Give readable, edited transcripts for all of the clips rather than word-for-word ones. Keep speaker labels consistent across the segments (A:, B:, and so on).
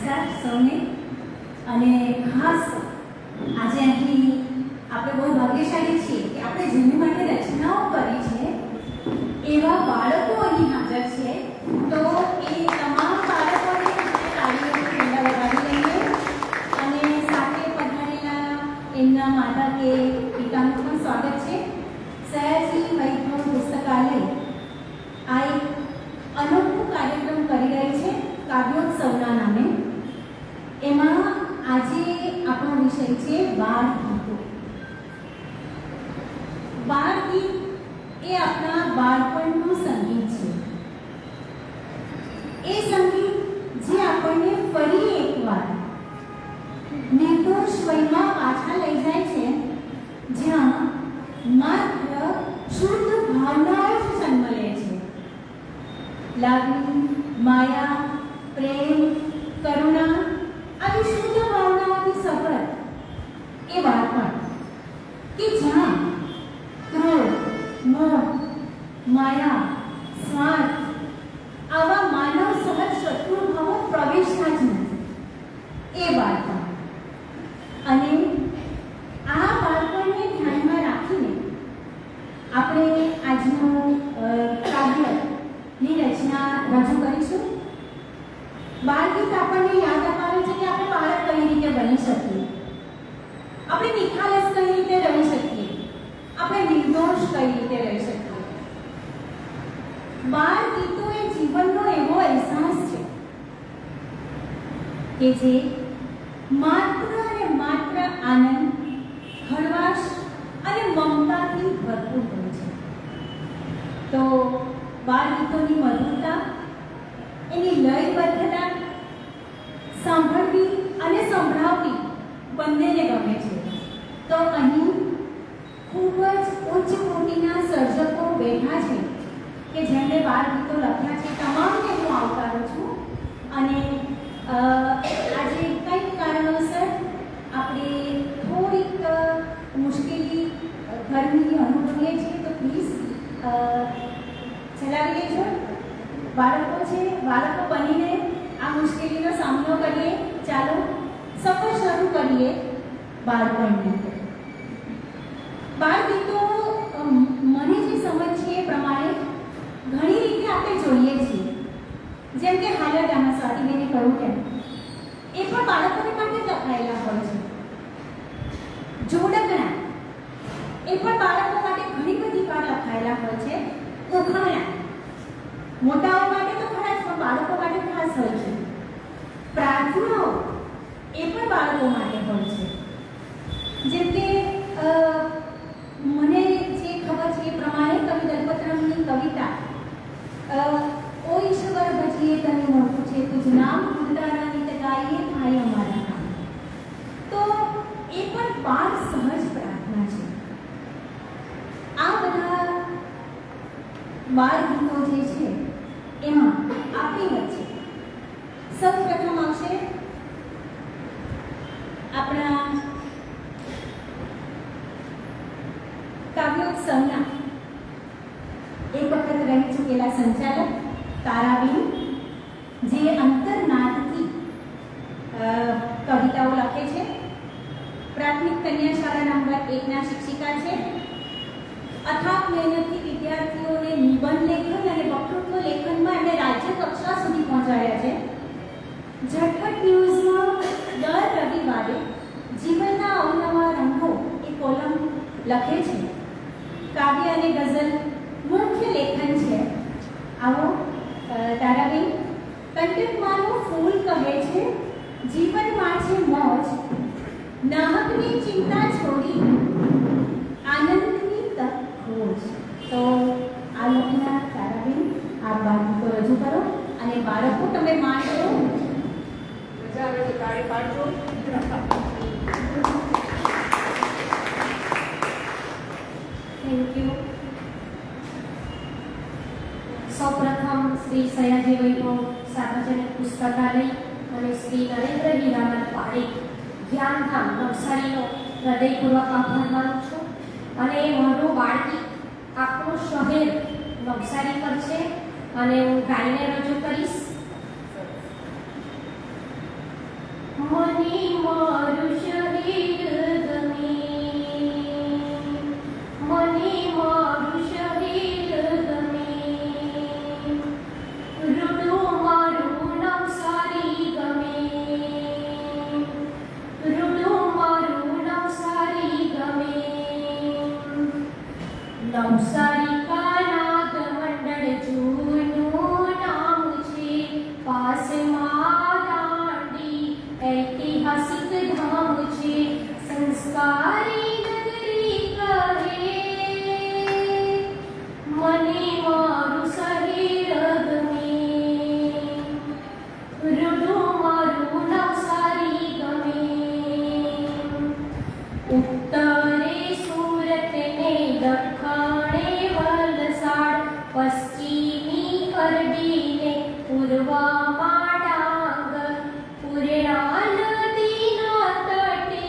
A: નમસ્કાર સૌને. અને ખાસ આજે અહીં આપણે બહુ ભાગ્યશાળી છીએ કે આપણે જેની માટે રચનાઓ કરી છે એવા બાળકો અહીં હાજર છે. તો એ તમામ બાળકોને તાળીઓથી પહેલા વધાવી લઈએ અને સાથે પધારેલા એમના માતા કે પિતાનું પણ સ્વાગત છે. સયાજી વૈભવ પુસ્તકાલય આ એક અનોખો કાર્યક્રમ કરી રહી છે કાવ્યોત્સવના નામે. એમાં આજે આપણો વિષય છે બાળ ગીતો. બાળ ગીત એ આપણા બાળપણનું સંગીત છે. એ સંગીત જે આપણને ફરી એકવાર નિર્દોષ વયમાં પાછા લઈ જાય છે, જ્યાં માત્ર શુદ્ધ ભાવનાઓ જ જન્મ લે છે. લાગણી, માયા, પ્રેમ, કરુણા આવી શુદ્ધ ભાવનાઓથી સફળ એ બાળપણ કે જ્યાં ક્રોધ, મોહ, માયા, સ્વાર્થ આવા માનવ સહજ શત્રુભાવો પ્રવેશતા જ નથી. એ બાળપણ અને આ બાળપણને ધ્યાનમાં રાખીને આપણે આજનું કાવ્યની રચના રજૂ કરીશું. બાળગીત આપણને યાદ અપાવે છે કે આપણે બાળક કઈ રીતે બની શકીએ, આપણે નિખાલસ કઈ રીતે રહી શકીએ, આપણે નિર્દોષ કઈ રીતે રહી શકીએ. બાળ ગીતો એ જીવનનો એવો અહેસાસ છે કે જે માત્ર અને માત્ર આનંદ, હળવાશ અને મમતાથી ભરપૂર હોય છે. તો બાળ ગીતોની મધુરતા, એની લયબદ્ધતા સાંભળવી અને સંભળાવવી બંનેને ગમે છે. તો અહીં ખૂબ જ ઉચ્ચ કોટીના સર્જકો બેઠા છે કે જેમણે બાળ ગીતો લખ્યા છે. તમામને હું આવકારું છું. અને આજે કંઈક કારણોસર આપણે થોડીક મુશ્કેલી ગરમીની અનુભવીએ છીએ, તો પ્લીઝ ચલાવી લેજો. બાળકો છે, બાળકો બનીને આ મુશ્કેલીનો સામનો કરીએ. ચાલો સફર શરૂ કરીએ બાળપણની. બાળ ગીતો મને જે સમજ છે એ પ્રમાણે ઘણી રીતે આપણે જોઈએ છીએ. જેમ કે હાલ જ આમાં સ્વાતિબેને કહ્યું તેમ એ પણ બાળકોને માટે જ લખાયેલા હોય છે. જોડકણા એ પણ બાળકો માટે ઘણી બધી વાર લખાયેલા હોય છે. ઉખાણા મોટાઓ માટે તો ખરા જ, પણ બાળકો માટે ખાસ હોય છે. પ્રાર્થનાઓ એ પણ બાળકો માટે હોય છે. જેમ કે મને જે ખબર છે એ પ્રમાણે કવિ દલપતરામની કવિતા ઓ ઈશ્વર ભજીએ તને મોટું છે, તુજ નામ ભૂલતા નિત ગાઈએ થાય અમારા કામ. તો એ પણ બાળ સહજ પ્રાર્થના છે. આ બધા બાળ ગીતો જે છે એમાં આપણી વચ્ચે સૌપ્રથમ આવશે આપણા કાવ્યોત્સવના એક વખત રહી ચૂકેલા સંચાલક તારાબેન, જે અંતરનાદથી કવિતાઓ લખે છે. પ્રાથમિક કન્યા શાળા નંબર 1ના શિક્ષિકા છે. અથાગ મહેનતથી વિદ્યાર્થીઓને નિબંધ લેખન અને વક્તૃત્વ લેખનમાં એમણે રાજ્ય કક્ષા સુધી પહોંચાડ્યા છે. ઝટપટ ન્યૂઝમાં દર રવિવારે જીવનના અવનવા રંગો એ કોલમ લખે છે. કાવ્ય અને ગઝલ મુખ્ય લેખન છે. આવો તારાબેન. કંટકમાંનું ફૂલ કહે છે જીવનમાં છે મોજ, નાહકની ચિંતા છોડી આનંદની તક ખોજ. તો આ લખનાર તારાબેન આ બાળકો રજૂ કરો અને બાળકો તમે માણ કરો.
B: મજા આવે તો તાળી પાડજો.
A: Thank you. સૌપ્રથમ શ્રી સયાજી વૈભવ સાર્વજનિક પુસ્તકાલય અને શ્રી નરેન્દ્ર હીરાલાલ પારેખ જ્ઞાનધામ નવસારીનો હૃદયપૂર્વક આભાર માનું છું. અને મારું બાળગીત આપણું શહેર નવસારી પર છે અને હું ગાઈને રજૂ કરીશ.
C: મને મારું શરીર ગમે, મને મારું શરીર ગમે. રૂડું મારું નવસારી ગમે, રૂડું મારું નવસારી ગમે. નવસારી કાનાદ મંડળ જૂનું નામ છે, પાસમાં દાંડી ઐતિહાસિક ધામ છે. સંસ્કારી નગરી કહે, મને મારું શરીર ગમે. રૂડું મારું નવસારી ગમે. ઉત્તરે સુરત ને દક્ષિણે વલસાડ, પશ્ચિમી કરડીને પૂર્વમાં ડાંગર. પૂર્ણા નદીના તટે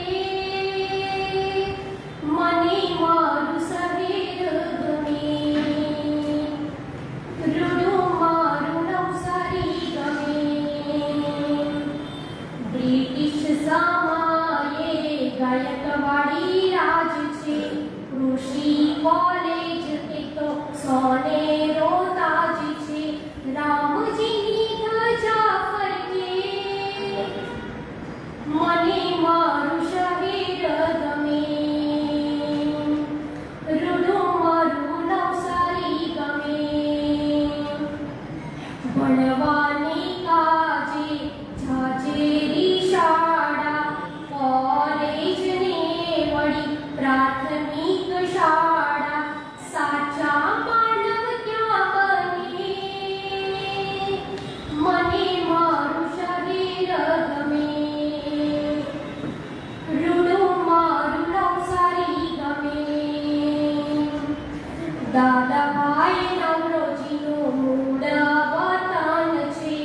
C: મને મારું શરીર ગમે. રૂડું મારું નવસારી ગમે. બ્રિટિશ સમયે ગાયકવાડી રાજ છે, કૃષિ કોલેજ એ તો સોનેરો તાજ છે. રામજીની ધજા ફરકે, મને મારું શરીર ગમે. રૂડું મારું નવસારી ગમે. ભણવાની કાજે ઝાઝેરી શાળા, કોલેજ ને વળી પ્રાથમિક શાળા. સાચા માનવ ક્યાં બને, મને મારું શરીર ગમે. રૂડું મારું નવસારી ગમે. દાદાભાઈ નવરોજીનું મૂળ વતન છે,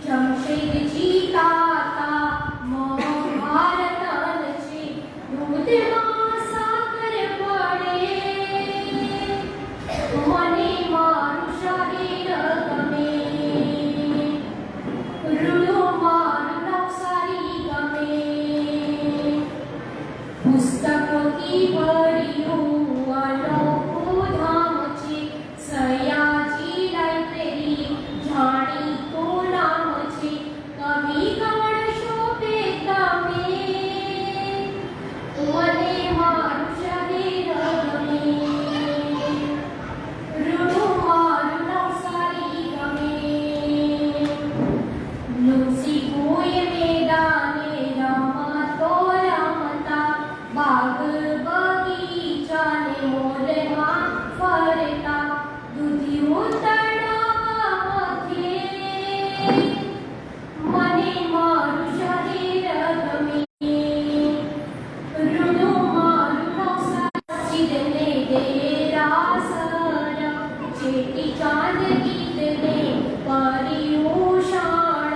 C: જમશેદજી તાતા મહારતન છે. દૂધમાં સાકર પડે, મને મારું શરીર ગમે. રૂડું મારું નવસારી ગમે. પુસ્તકોથી ભર્યું અનોખું ધામ છે, સયાજી લાઇબ્રેરી જાણીતું નામ છે. કવિ ગણ શોભે તમે, મને મારું શરીર ગમે. રૂડું મારું નવસારી ગમે. લુસી કોઈ મેદાને રમતો રમતા, બાગ બગીચાને મોલમાં ફરતા. દૂધિયું તળાવ મધ્યે મને મારું શરીર ગમે. રૂડું મારું નવસારી. મસ્જિદને દેરાસર, ચેટીચાંદ ગીતને પર્યુષણ.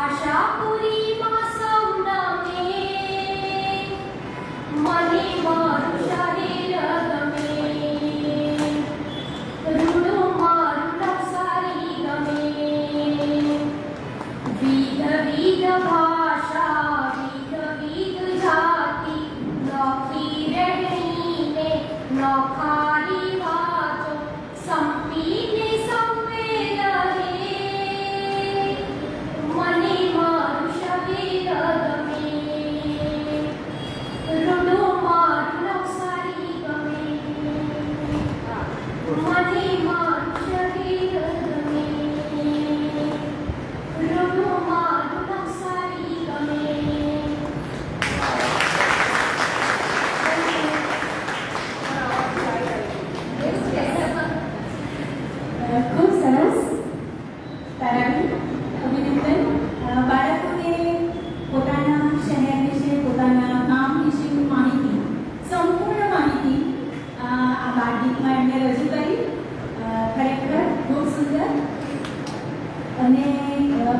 C: આશાપુરીમાં સૌનમે, મને મારું શરીર ગમે. રૂડું મારું નવસારી ગમે. વિધ વિધ ભાષા, વિધ વિધ જાતિ, નોખી રહેણીને નોખા રિવાજો. સંપીને સૌએ રહે, મને મારું શરીર ગમે. રૂડું મારું નવસારી ગમે. મને મારું શરીર ગમે. રૂડું મારું નવસારી ગમે.
A: ખૂબ સરસ. તારાબેન, અભિનંદન. બાળકોને પોતાના શહેર વિશે, પોતાના ગામ વિશેની માહિતી, સંપૂર્ણ માહિતી આ બાળગીતમાં એમણે રજૂ કરી. ખરેખર ખૂબ સુંદર. અને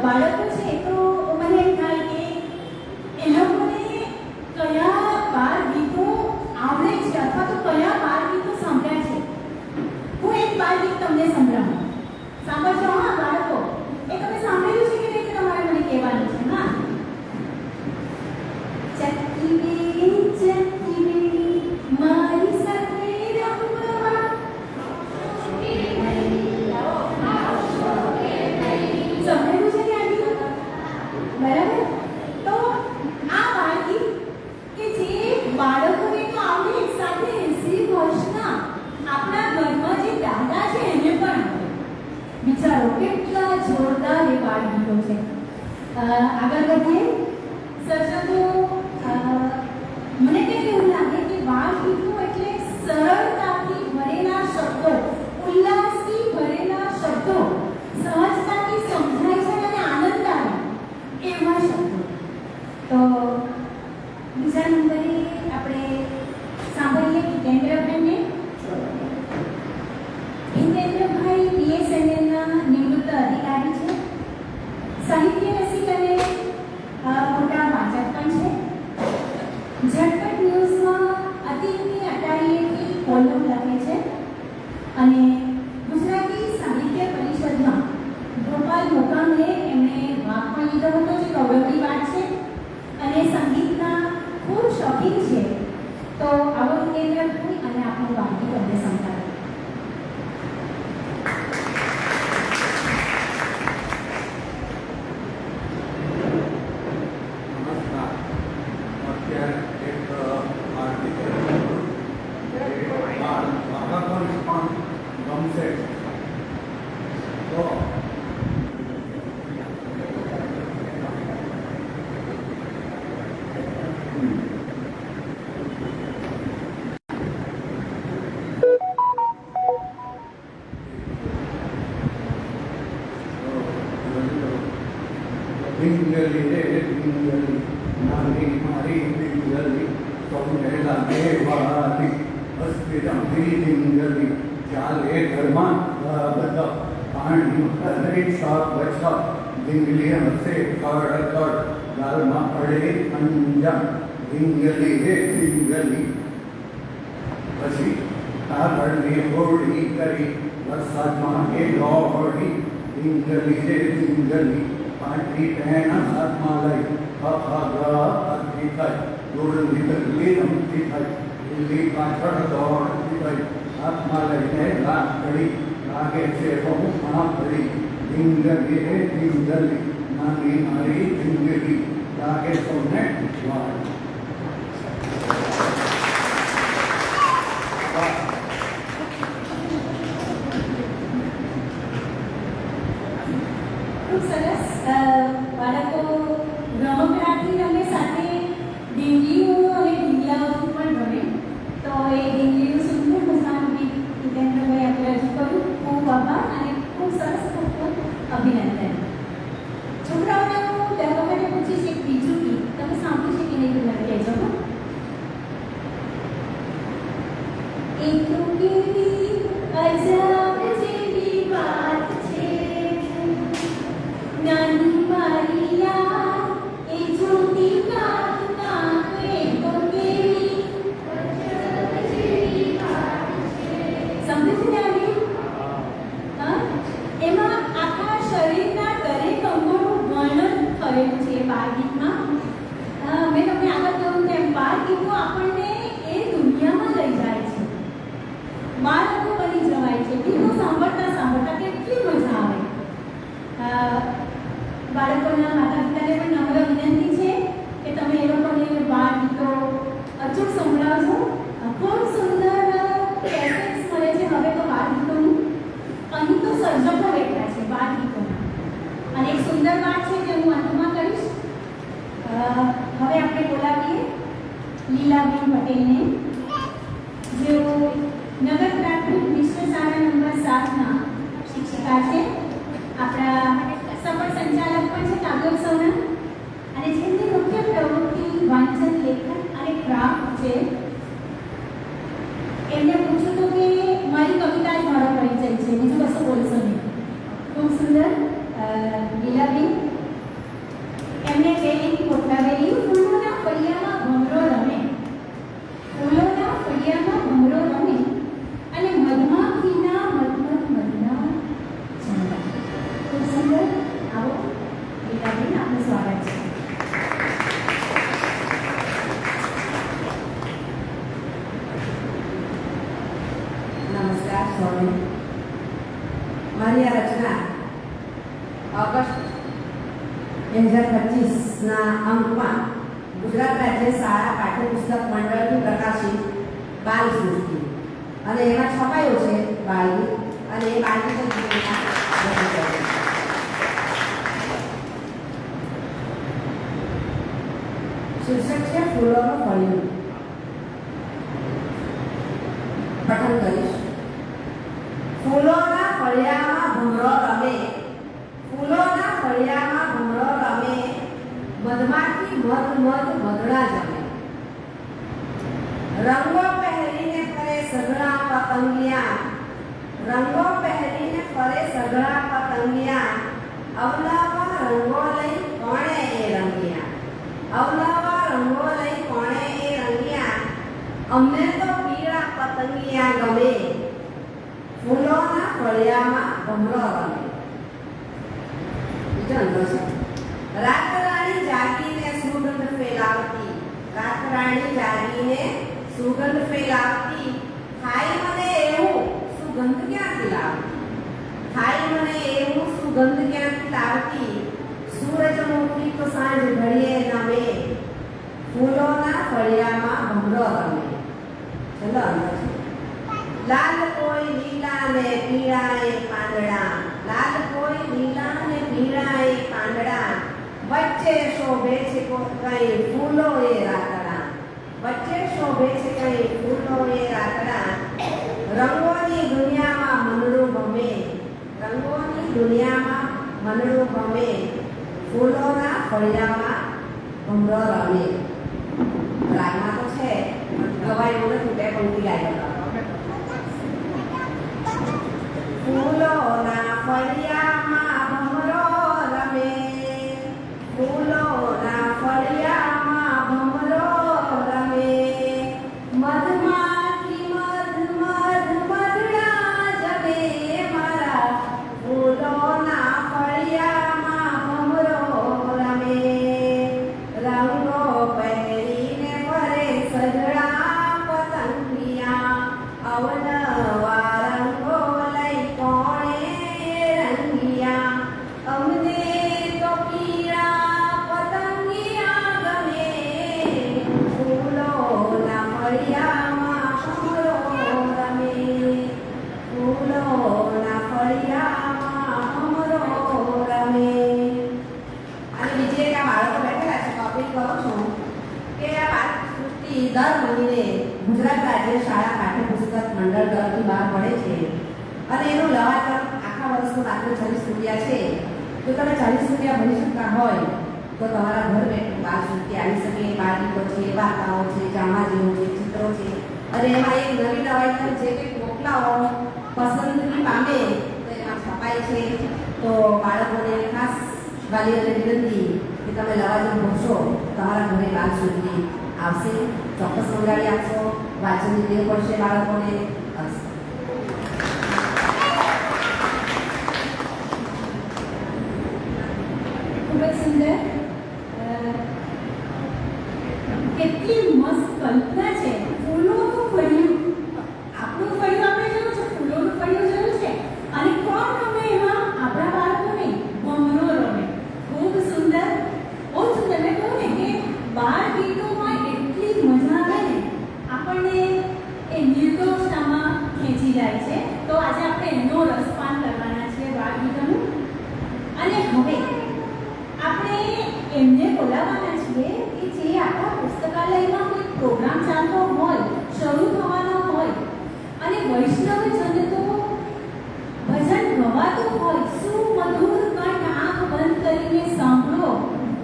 A: બાળકો છે એ તો મને એમ થાય કે એ લોકોને કયા બાળ ગીતો આવડે છે અથવા તો કયા બાળ ગીતો સાંભળ્યા છે. હું એક બાળ ગીત તમને સંભળાવું. સાંભળજો હા બાળકો. એ તમે સાંભળ્યું છે કે નહીં તે તમારે મને કહેવાનું છે. હા, કેટલા જોરદાર એ બાળ ગીતો છે. આગળ વધીએ. સર્જકો, મને કંઈક એવું લાગે કે બાળ ગીતો એટલે સરળતાથી ભરેલા શબ્દો, ઉલ્લાસથી ભરેલા શબ્દો, સહજતાથી સમજાય છે અને આનંદ આવે એવા શબ્દો. તો બીજા નંબરે આપણે સાંભળીએ હિતેન્દ્રભાઈને. હિતેન્દ્રભાઈ બીએસએનએલના નિવૃત્ત અધિકારી છે, સાહિત્ય રસિક અને મોટા વાચક પણ છે. ઝટપટ ન્યૂઝમાં અતિથિની અટારીએથી કોલમ લખે છે અને ગુજરાતી સાહિત્ય પરિષદમાં ગોપાલ મોકામને એમણે ભાગ પણ લીધો હતો, જે ગૌરવની વાત છે. અને સંગીતના ખૂબ શોખીન છે. તો આવો હિતેન્દ્રભાઈ અને આપણું વાગી તમને સંભાળો.
D: ડિંગલી રે ડિંગલી નાની મારી ડિંગલી સૌને લાગે વાલી અસ્તિરમથી ડિંગલી ચાલે ઘરમાં બધા પાણી કરે શાક બચા ડિંગલી હસે કડ કડ ગાલમાં પડે અંજામ ડિંગલી રે ડિંગલી. પછી કાગળની હોળી કરી વરસાદમાં એ દોડી ડિંગલી રે ડિંગલી પાટી પહેણા હાથમાં લઈ અફાગી થાય દોડ નીકળી રમતી થાય દિલ્હી પાછળ દોડતી થઈ હાથમાં લઈને લાકડી લાગે છે બહુ માફડી ડિંગલી રે ડિંગલી નાની મારી ડિંગલી લાગે સૌને વાળ.
A: ખૂબ સરસ. બાળકો રમકડાથી રમે, સાથે ઢીંગલીઓ અને ઢીંગલાઓથી પણ રમે. તો એ ઢીંગલીઓ સુંદર મજાનું ગીત હિતેન્દ્રભાઈ આપણે રજૂ કર્યું. ખૂબ આભાર અને ખૂબ સરસ, ખૂબ ખૂબ અભિનંદન. છોકરાઓને હું દરેક વખતે પૂછીશ એક બીજું ગીત તમે સાંભળ્યું છે કે નહીં મને કહેજો. એક કેવી અજાબ જેવી વાત છે નાની મારી યાર એ જોતી કાક કાક એ તો કેવી અજાબ જેવી વાત છે. સમજે છે ને આ ગીત? હા, એમાં આખા શરીરના દરેક અંગોનું વર્ણન કરેલું છે એ બાળ ગીતમાં. મેં તમને આગળ કહ્યું તેમ બાળ ગીતો આપણને એ દુનિયામાં લઈ જાય છે, બાળકો બની જવાય છે. ગીતો સાંભળતા સાંભળતા કેટલી મજા આવે. બાળકોના માતા પિતાને પણ નમ્ર વિનંતી છે કે તમે એ લોકોને બાળ ગીતો અચૂક સંભળાવજો. ખૂબ સુંદર કેસેટ્સ મળે છે હવે તો બાળ ગીતોનું. અહીં તો સર્જકો બેઠા છે બાળ ગીતોના. અને એક સુંદર વાત છે જે હું અંતમાં કરીશ. હવે આપણે બોલાવીએ લીલાબેન પટેલને, જેઓ નગર પ્રાથમિક મિશ્ર શાળા નંબર 7ના શિક્ષિકા છે. આપણા સફળ સંચાલક પણ છે કાવ્યોત્સવના. અને જેમની મુખ્ય પ્રવૃત્તિ વાંચન, લેખન અને ક્રાફ્ટ છે. એમને પૂછ્યું હતું કે મારી કવિતા જ મારો પરિચય છે, બીજું કશું બોલશો નહીં. ખૂબ સુંદર લીલાબેન. એમણે બે લીટી મોકલાવેલી. ફૂલોના ફળિયામાં ભમરો રમે, ફૂલોના ફળિયામાં ભમરો રમે અને મધમાખીના મધમધ મધના ઝંડા. ખૂબ સુંદર. આવો લીલાબેન, આપનું સ્વાગત છે.
E: નમસ્કાર સૌને. મારી આ રચના ઓગસ્ટ 2025ના અંકમાં ગુજરાત રાજ્ય શાળા પાઠ્યપુસ્તક મંડળથી પ્રકાશિત બાલ સૃષ્ટિ અને એમાં છપાયું છે બાળગીત અને એ બાળગીત ફળિયું. પઠન કરીશ. ફૂલોના ફળિયામાં ભમરો રમે, ફૂલોના ફળિયામાં ભમરો રમે, મધમાખી મધ મધ મધડા જમે. રંગો પહેરીને ફરે સઘળા પતંગિયા, રંગો પહેરીને ફરે સઘળા પતંગિયા, અવલાવા રંગો લઈ કોણે એ રંગિયા, અવલાવા રંગો લઈ કોણે એ રંગિયા, અમને તો પીળા પતંગિયા ગમે, ફૂલોના ફળિયામાં ભમરો રમે. બીજો અંગો છે. રાતરાણી જાગીને સુગંધ ફેલાવતી, રાતરાણી જાગીને સુગંધ ફેલાવતી, થાય મને એવું સુગંધ ક્યાંથી લાવતી, થાય મને એવું સુગંધ ક્યાંથી લાવતી, સૂરજમુખી તો સાંજ ઘડીએ નમે, ફૂલોના ફળિયામાં ભમરો રમે. ચલો અંદર છે. લાલ કોઈ લીલા ને પીળા એ પાંદડા, લાલ કોઈ લીલા ને પીળા એ પાંદડા, વચ્ચે શોભે છે કઈ ફૂલો એ રાતડા, વચ્ચે શોભે છે કઈ ફૂલો એ રાતડા, રંગોની દુનિયામાં મનડું ગમે, રંગોની દુનિયામાં મનડું ગમે, ફૂલોના ફળિયામાં ભમરો રમે. રાગમાં તો છે ગવાય એવું નથી, બે પંક્તિ ગાય. ફૂલોના ફળિયામાં ભમરો રમે, ફૂલોના ફળિયામાં ભમરો રમે, મધમાખી મધ મધ મધડા જમે, મારા ફૂલોના ફળિયામાં ભમરો રમે. રંગો પહેરીને ફરે સઘળા પતંગિયા, અવનવા રંગો લઈ કોણે રંગિયા, અમને તો પીળા પતંગિયા ગમે, ફૂલોના ફળિયામાં ભમરો રમે, ફૂલોના ફળિયામાં ભમરો રમે. અને બીજી એક આ બાળકો બેઠેલા છે, કોપી કરો છો કે આ બાળસૃષ્ટિ દર મહિને ગુજરાત રાજ્ય શાળા પાઠ્યપુસ્તક મંડળ તરફથી બહાર પડે છે અને એનું લવાજમ આખા વર્ષનું માત્ર 40 રૂપિયા છે. જો તમે 40 રૂપિયા ભરી શકતા હોય તો તમારા ઘર બેઠું બાળસૃષ્ટિ આવી શકે. બાળગીતો છે, વાર્તાઓ છે, જાણવા જેવું છે, ચિત્રો છે, અને એમાં એક નવી નવાઈ જે કંઈક મોકલાવો પસંદગી પામે તો એમાં છપાય છે. તો બાળકોને ખાસ વાલી અને વિનંતી કે તમે લવાજમ ભરશો, તમારા ઘરે બાળસૃષ્ટિ આવશે. ચોક્કસ મંગાવી આપશો, વાંચનની ટેવ પડશે બાળકોને.
A: ખૂબ જ સુંદર. કેટલી મસ્ત કલ્પના છે. ફૂલોનું ફળિયું, આપણું ફળિયું આપણે જોયું છે, ફૂલોનું ફળિયું જોયું છે, અને કોણ રમે એમાં? આપણા બાળકો નહીં, ભમરો રમે. ખૂબ સુંદર, બહુ સુંદર. મેં કહું ને કે બાળ ગીતોમાં એટલી મજા આવે ને, આપણને એ નિર્દોષતામાં ખેંચી જાય છે. તો આજે આપણે એનો રસપાન કરવાના છીએ બાળ ગીતોનું. અને હવે આપણે એમને બોલાવવાના છીએ કે જે આપણા પુસ્તકાલયમાં કોઈ પ્રોગ્રામ ચાલતો હોય, શરૂ થવાનો હોય, અને વૈષ્ણવજન તો ભજન ગવાતું હોય, સુમધુર કંઠ આંખ બંધ કરીને સાંભળો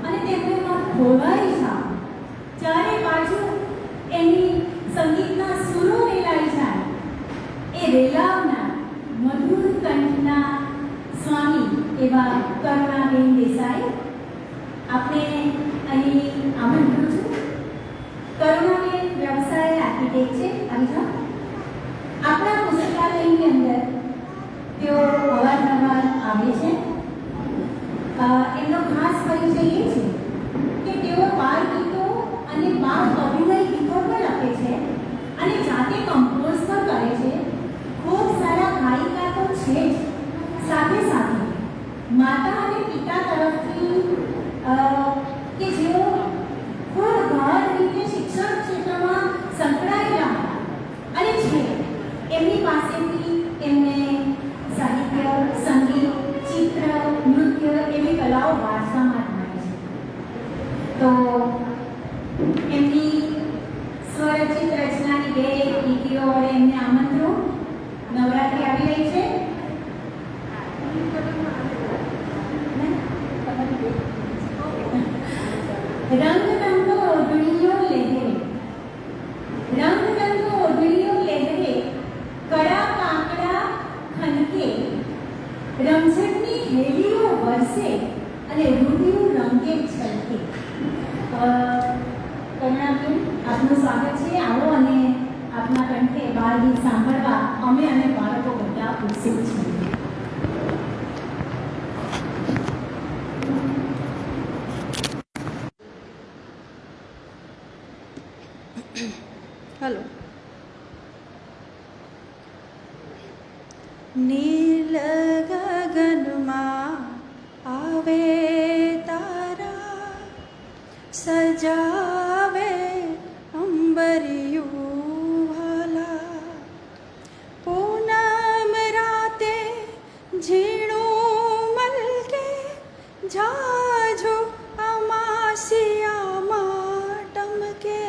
A: અને તેમાં ખોવાઈ જાઓ. ચારે બાજુ એની સંગીતના સુરો રેલાઈ જાય. એ રેલાવનાર મધુર કંઠના સ્વામી એવા કરુણાબેન દેસાઈ આપણે અહીં આમંત્રું છું. કરુણાબેન વ્યવસાય આર્કિટેક્ટ છે. આવી જાઓ. આપણા પુસ્તકાલયની અંદર તેઓ અવારનવાર આવે છે. એમનો ખાસ પરિચય એ છે કે તેઓ બાળ ગીતો અને બાળ અભિનય ગીતો પણ લખે છે અને જાતે કમ્પોઝ પણ કરે છે. ખૂબ સારા ગાયિકા તો છે જ, સાથે સાથે માતા અને પિતા તરફથી કે જેઓ ખૂબ ગાઢ રીતે શિક્ષણ ક્ષેત્રમાં સંકળાયેલા હતા અને છે. એમની પાસેથી એમને સાહિત્ય, સંગીત, ચિત્ર, નૃત્ય એવી કલાઓ વારસામાં જ મળી છે. તો એમની દીકરીઓ વડે એમને આમંત્રણ. નવરાત્રિ આવી રહી છે. રંગ રંગો ઓઢણીઓ લહેરે, રંગ રંગો ઓઢણીઓ લહેરે, કડા કાંકડા ખનકે, રમઝટની હેલીઓ વરસે અને રૂડિયું રંગે છલકે. કરુણાબેન, આપનું સ્વાગત છે. આવો અને આપના કંઠે બાળ ગીત સાંભળવા અમે અને બાળકો બધા ઉત્સુક છીએ.
F: હલો. નીલ ગગનમાં આવે તારા, સજાવે અંબરિયું ભાલા. પૂનમ રાતે ઝીણું મલકે, જાજો અમાસિયામાં ટમકે.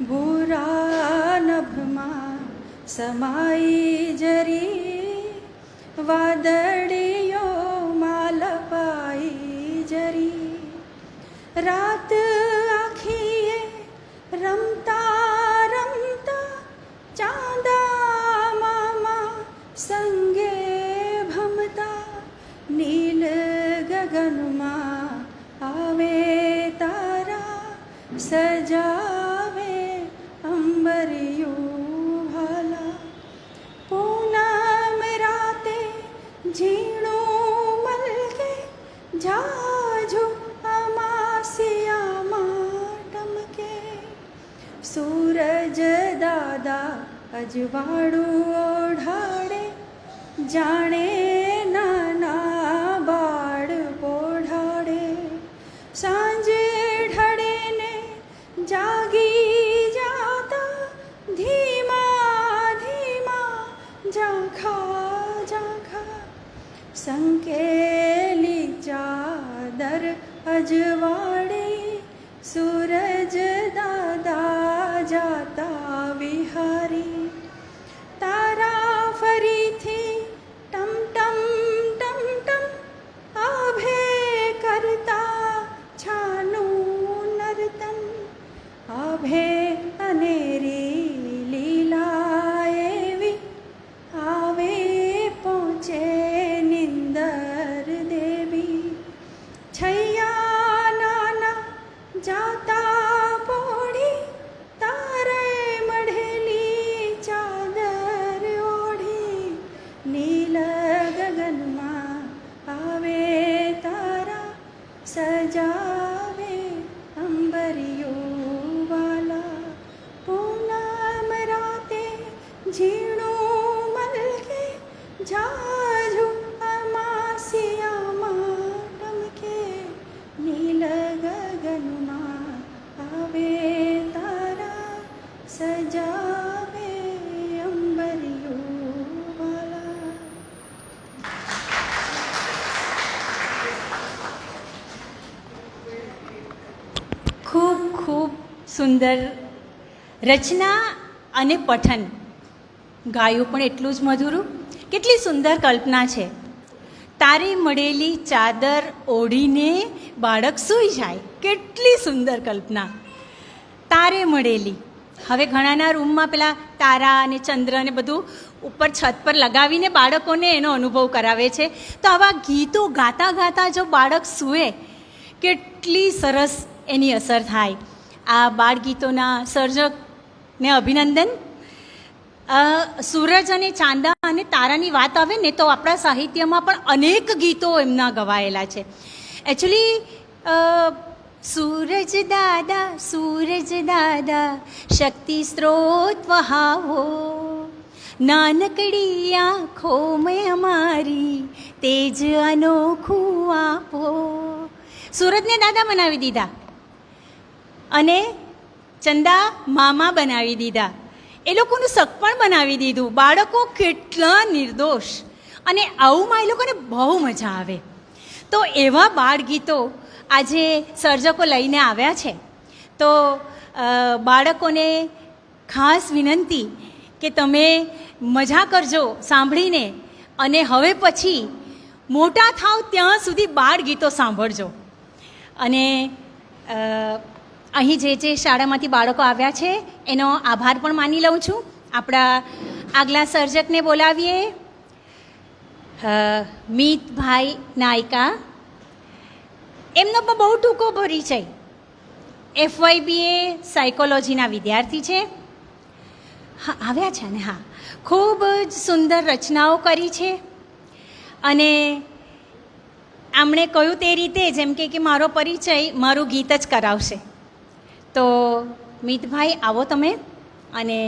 F: ભૂરા નભમાં સમાઈ જરી, વાદળીઓ માલપાઈ જરી. રાત આખીએ રમતા રમતા, ચાંદા મામા સંગે ભમતા. નીલ ગગનમાં આવે તારા, સજાવે અંબરિયું ભાલા. પૂનમ રાતે ઝીણું મલકે, જાજો અમાસિયામાં ટમકે. સૂરજ દાદા અજવાળું ઓઢાડે, જાણે નાના બાળ પોઢાડે. સાંજે ઢળે ને જાગી જાતા, ધીમા ધીમા ઝાંખા ઝાંખા. સંકેલી ચાદર અજવાળે, સૂરજ દાદા જાતા વિહારી. તારા ફરીથી ટમ ટમ ટમ ટમ, આભે કરતા છાનું નર્તન. આભે અનેરી લીલા એવી, આવે પહોંચે નિંદર દેવી. છૈયા નાના જાતા પોડી, તારે મઢેલી ચાદર ઓઢી. નીલ ગગનમાં આવે તારા, સજાવે અંબરિયું વાલા. પૂનમ રાતે ઝીણું મલકે, જાજુ અમાસિયામાં ટમકે. નીલ ગગનમાં આવે તારા, સજાવે અંબરિયું વાલા.
A: ખૂબ ખૂબ સુંદર રચના અને પઠન. ગાયું પણ એટલું જ મધુરું. કેટલી સુંદર કલ્પના છે. તારી મળેલી ચાદર ઓઢીને બાળક સૂઈ જાય. કેટલી સુંદર કલ્પના. તારે મળેલી. હવે ઘણાના રૂમમાં પેલા તારા અને ચંદ્ર ને બધું ઉપર છત પર લગાવીને બાળકોને એનો અનુભવ કરાવે છે. તો આવા ગીતો ગાતા ગાતા જો બાળક સૂએ, કેટલી સરસ એની અસર થાય. આ બાળ ગીતોના સર્જકને અભિનંદન. સૂરજ અને ચાંદા અને તારાની વાત આવે ને તો આપણા સાહિત્યમાં પણ અનેક ગીતો એમના ગવાયેલા છે. એકચ્યુઅલી સૂરજ દાદા શક્તિ સ્ત્રોત વહાવો, નાનકડી આંખોમાં અમારી તેજ અનોખું આપો. સૂરજને દાદા બનાવી દીધા અને ચંદા મામા બનાવી દીધા. એ લોકોનું સગપણ બનાવી દીધું. બાળકો કેટલા નિર્દોષ, અને આવુંમાં એ લોકોને બહુ મજા આવે. તો એવા બાળ ગીતો આજે સર્જકો લઈને આવ્યા છે. તો બાળકોને ખાસ વિનંતી કે તમે મજા કરજો સાંભળીને, અને હવે પછી મોટા થાવ ત્યાં સુધી બાળ ગીતો સાંભળજો. અને અહીં જે શાળામાંથી બાળકો આવ્યા છે એનો આભાર પણ માની લઉં છું. આપણા આગલા સર્જકને બોલાવીએ, મિતભાઈ નાયકા. એમનો પણ બહુ ટૂંકો પરિચય. FYBA સાયકોલોજીના વિદ્યાર્થી છે. હા, આવ્યા છે ને? હા, ખૂબ જ સુંદર રચનાઓ કરી છે. અને આમણે કહ્યું તે રીતે જેમ કે મારો પરિચય મારું ગીત જ કરાવશે. તો મિતભાઈ આવો તમે. અને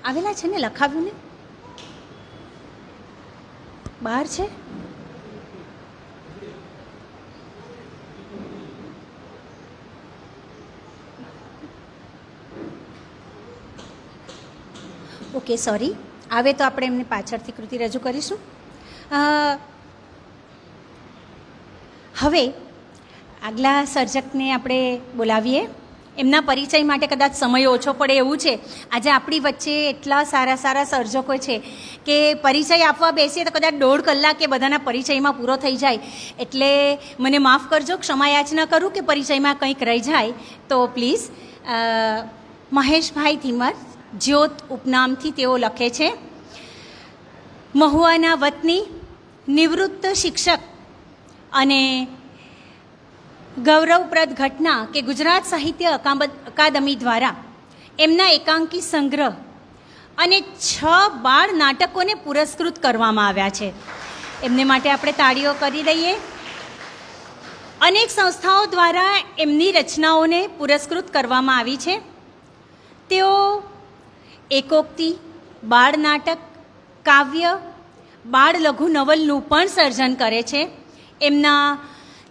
A: આવેલા છે ને, લખાવ્યું ને બહાર છે. Okay, sorry. આવે તો આપણે એમને પાછળથી કૃતિ રજૂ કરીશું. હવે આગલા સર્જકને આપણે બોલાવીએ. એમના પરિચય માટે કદાચ સમય ઓછો પડે એવું છે. આજે આપણી વચ્ચે એટલા સારા સારા સર્જકો છે કે પરિચય આપવા બેસીએ તો કદાચ 1.5 કલાક એ બધાના પરિચયમાં પૂરો થઈ જાય. એટલે મને માફ કરજો, ક્ષમા યાચના કરું કે પરિચયમાં કંઈક રહી જાય તો પ્લીઝ. મહેશભાઈ ધીમર, જ્યોત ઉપનામથી તેઓ લખે છે. મહુવાના વતની, નિવૃત્ત શિક્ષક અને ગૌરવપ્રદ ઘટના કે ગુજરાત સાહિત્ય અકાદમી દ્વારા એમના એકાંકી સંગ્રહ અને 6 બાળ નાટકોને પુરસ્કૃત કરવામાં આવ્યા છે. એમને માટે આપણે તાળીઓ કરી દઈએ. અનેક સંસ્થાઓ દ્વારા એમની રચનાઓને પુરસ્કૃત કરવામાં આવી છે. તેઓ એકોક્તિ, બાળ નાટક, કાવ્ય, બાળ લઘુ નવલનું પણ સર્જન કરે છે. એમના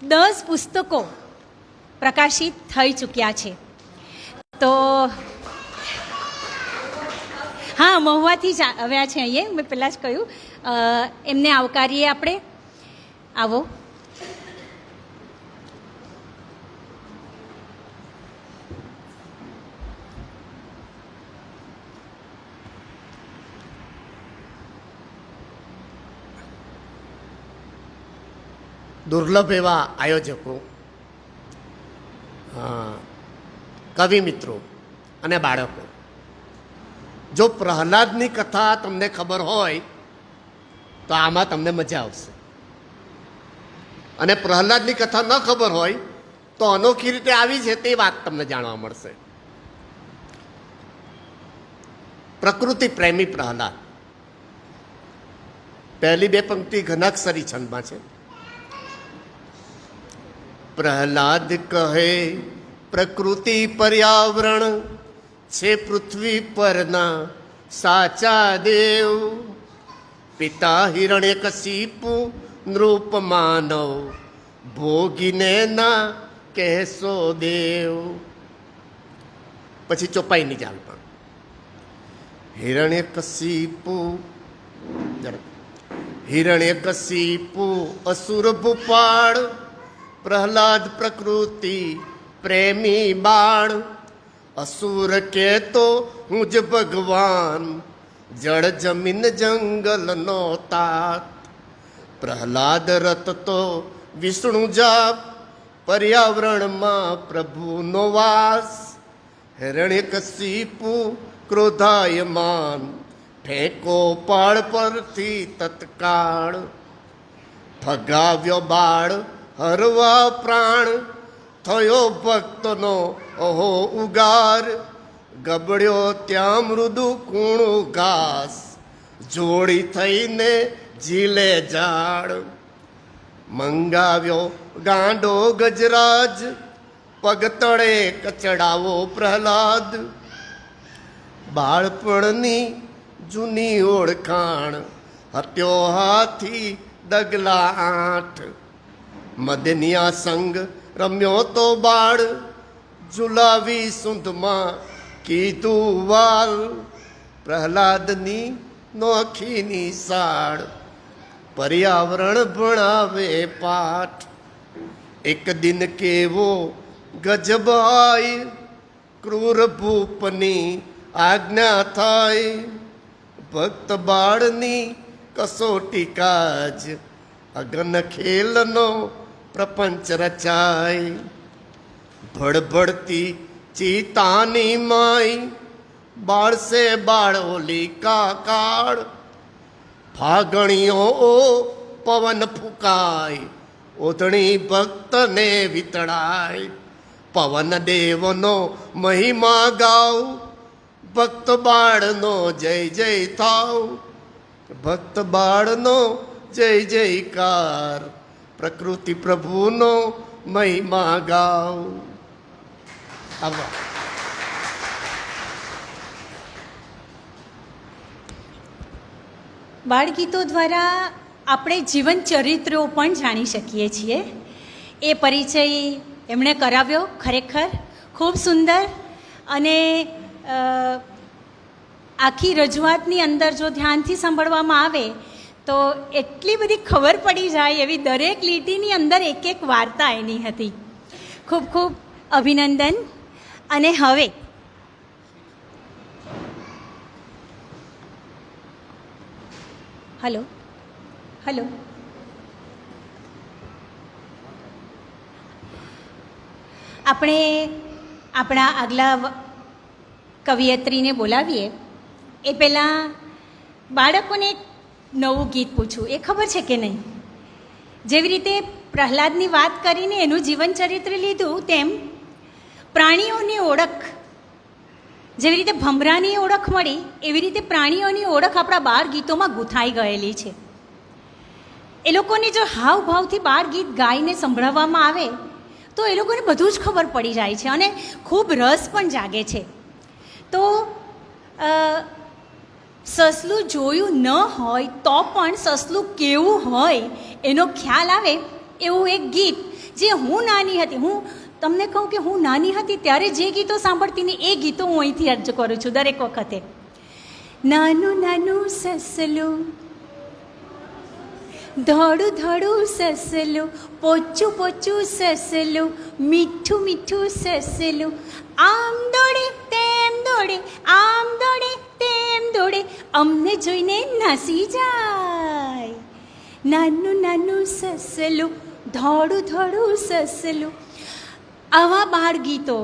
A: 10 પુસ્તકો પ્રકાશિત થઈ ચૂક્યા છે. તો હા, મહુવાથી જ આવ્યા છે અહીંયા, મેં પહેલાં જ કહ્યું. એમને આવકારીએ આપણે. આવો.
G: દુર્લભ એવા આયોજકો, કવિ મિત્રો અને બાળકો, જો પ્રહલાદની કથા તમને ખબર હોય તો આમાં તમને મજા આવશે. અને પ્રહલાદની કથા ન ખબર હોય તો અનોખી રીતે આવી છે તે વાત તમને જાણવા મળશે. પ્રકૃતિ પ્રેમી પ્રહલાદ. પહેલી 2 પંક્તિ ઘનાક્ષરી છંદમાં છે. પ્રહલાદ કહે પ્રકૃતિ પર્યાવરણ છે પૃથ્વી પરના સાચા દેવ. પિતા હિરણ્યકશિપુ નૃપ માનવ ભોગીને ના કહેશો દેવ. પછી ચોપાઈની ચાલ પણ હિરણ્યકશિપુ અસુર ભૂપાળ પ્રહલાદ પ્રકૃતિ પ્રેમી બાળ. અસુર કે તો હું જ ભગવાન જળ જમીન જંગલનો તાત. પ્રહલાદ રત તો વિષ્ણુ જાપ પર્યાવરણમાં પ્રભુનો વાસ. હિરણ્યકશિપુ ક્રોધાયમાન ફેંકો પાળ પરથી તત્કાળ. ફગાવ્યો બાળ હરવા પ્રાણ થયો ભક્તનો અહો ઉગાર. ગબડ્યો ત્યાં મૃદુ કૂણું ઘાસ જોડી થઈને ઝીલે ઝાડ. મંગાવ્યો ગાંડો ગજરાજ પગ તળે કચડાવો પ્રહલાદ. બાળપણની જૂની ઓળખાણ હત્યો હાથી ડગલા 8. મદનિયા સંગ રમ્યો તો બાળ ઝુલાવી સૂંધમાં કીધું વાલ. પ્રહલાદની નોખીની સાળ પર્યાવરણ ભણાવે પાઠ. એક દિન કેવો ગજબ આય ક્રૂર ભૂપની આજ્ઞા થાય, ભક્ત બાળની કસોટી કાજ, અગન ખેલનો પ્રપંચ રચાય. ભડભડતી ચિતાની માય, બાળસે બાળોલી કાકાળ, ફાગણીઓ પવન ફૂંકાય, ઓધણી ભક્તને વિતળાય. પવન દેવનો મહિમા ગાવ, ભક્ત બાળનો જય જય થાવ, ભક્ત બાળનો જય જયકાર, પ્રકૃતિ પ્રભુનો મહિમા ગાવ. આભાર.
A: બાળગીતો દ્વારા આપણે જીવન ચરિત્રો પણ જાણી શકીએ છીએ. એ પરિચય એમણે કરાવ્યો, ખરેખર ખૂબ સુંદર. અને આખી રજૂઆતની અંદર જો ધ્યાનથી સાંભળવામાં આવે તો એટલી બધી ખબર પડી જાય એવી દરેક લીટીની અંદર એક એક વાર્તા એની હતી. ખૂબ ખૂબ અભિનંદન. અને હવે હલો હલો આપણે આપણા આગલા કવિયત્રીને બોલાવીએ એ પહેલાં બાળકોને એક નવું ગીત પૂછું. એ ખબર છે કે નહીં? જેવી રીતે પ્રહલાદની વાત કરીને એનું જીવન ચરિત્ર લીધું, તેમ પ્રાણીઓની ઓળખ, જેવી રીતે ભમરાની ઓળખ મળી, એવી રીતે પ્રાણીઓની ઓળખ આપણા બાળ ગીતોમાં ગૂંથાઈ ગયેલી છે. એ લોકોને જો હાવભાવથી બાળ ગીત ગાઈને સંભળાવવામાં આવે તો એ લોકોને બધું જ ખબર પડી જાય છે અને ખૂબ રસ પણ જાગે છે. તો સસલું જોયું ન હોય તો પણ સસલું કેવું હોય એનો ખ્યાલ આવે એવું એક ગીત, જે હું નાની હતી, હું તમને કહું કે હું નાની હતી ત્યારે જે ગીતો સાંભળતી ને એ ગીતો હું અહીંથી અર્જ કરું છું દરેક વખતે. નાનું નાનું સસલું, ધોળું ધોળું સસલું, પોચું પોચું સસલું, મીઠું મીઠું સસલું, આમ દોડે તેમ દોડે, આમ દોડે તેમ દોડે, અમને જોઈને નાસી જાય. નાનું નાનું સસલું, ધોળું ધોળું સસલું. આવા બાળ ગીતો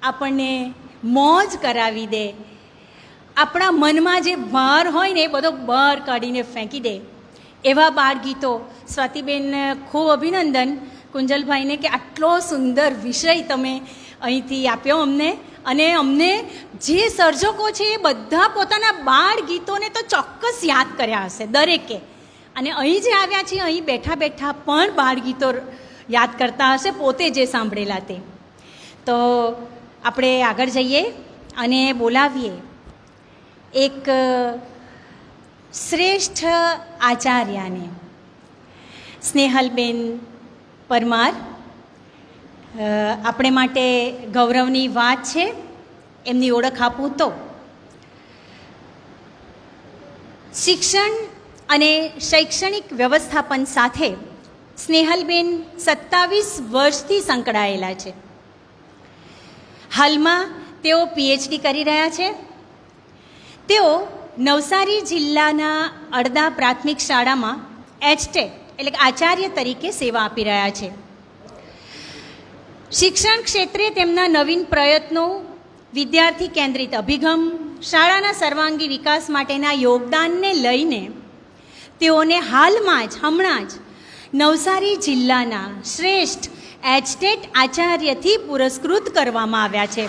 A: આપણને મોજ કરાવી દે, આપણા મનમાં જે ભાર હોય ને એ બધો બહાર કાઢીને ફેંકી દે એવા બાળ ગીતો. સ્વાતિબેન, ખૂબ અભિનંદન કુંજલભાઈને કે આટલો સુંદર વિષય તમે અહીંથી આપ્યો અમને. અને અમને જે સર્જકો છે એ બધા પોતાના બાળ ગીતોને તો ચોક્કસ યાદ કર્યા હશે દરેકે, અને અહીં જે આવ્યા છીએ અહીં બેઠા બેઠા પણ બાળ ગીતો યાદ કરતા હશે પોતે જે સાંભળેલા તે. તો આપણે આગળ જઈએ અને બોલાવીએ એક શ્રેષ્ઠ આચાર્યાને, સ્નેહલબેન પરમાર. આપણે માટે ગૌરવની વાત છે એમની ઓળખ આપું તો. શિક્ષણ અને શૈક્ષણિક વ્યવસ્થાપન સાથે સ્નેહલબેન 27 વર્ષથી સંકળાયેલા છે. હાલમાં તેઓ PhD કરી રહ્યા છે. તેઓ નવસારી જિલ્લાના અડદા પ્રાથમિક શાળામાં એચટેટ એટલે કે આચાર્ય તરીકે સેવા આપી રહ્યા છે. શિક્ષણ ક્ષેત્રે તેમના નવીન પ્રયત્નો, વિદ્યાર્થી કેન્દ્રિત અભિગમ, શાળાના સર્વાંગી વિકાસ માટેના યોગદાનને લઈને તેઓને હાલમાં જ હમણાં જ નવસારી જિલ્લાના શ્રેષ્ઠ એચટેટ આચાર્યથી પુરસ્કૃત કરવામાં આવ્યા છે.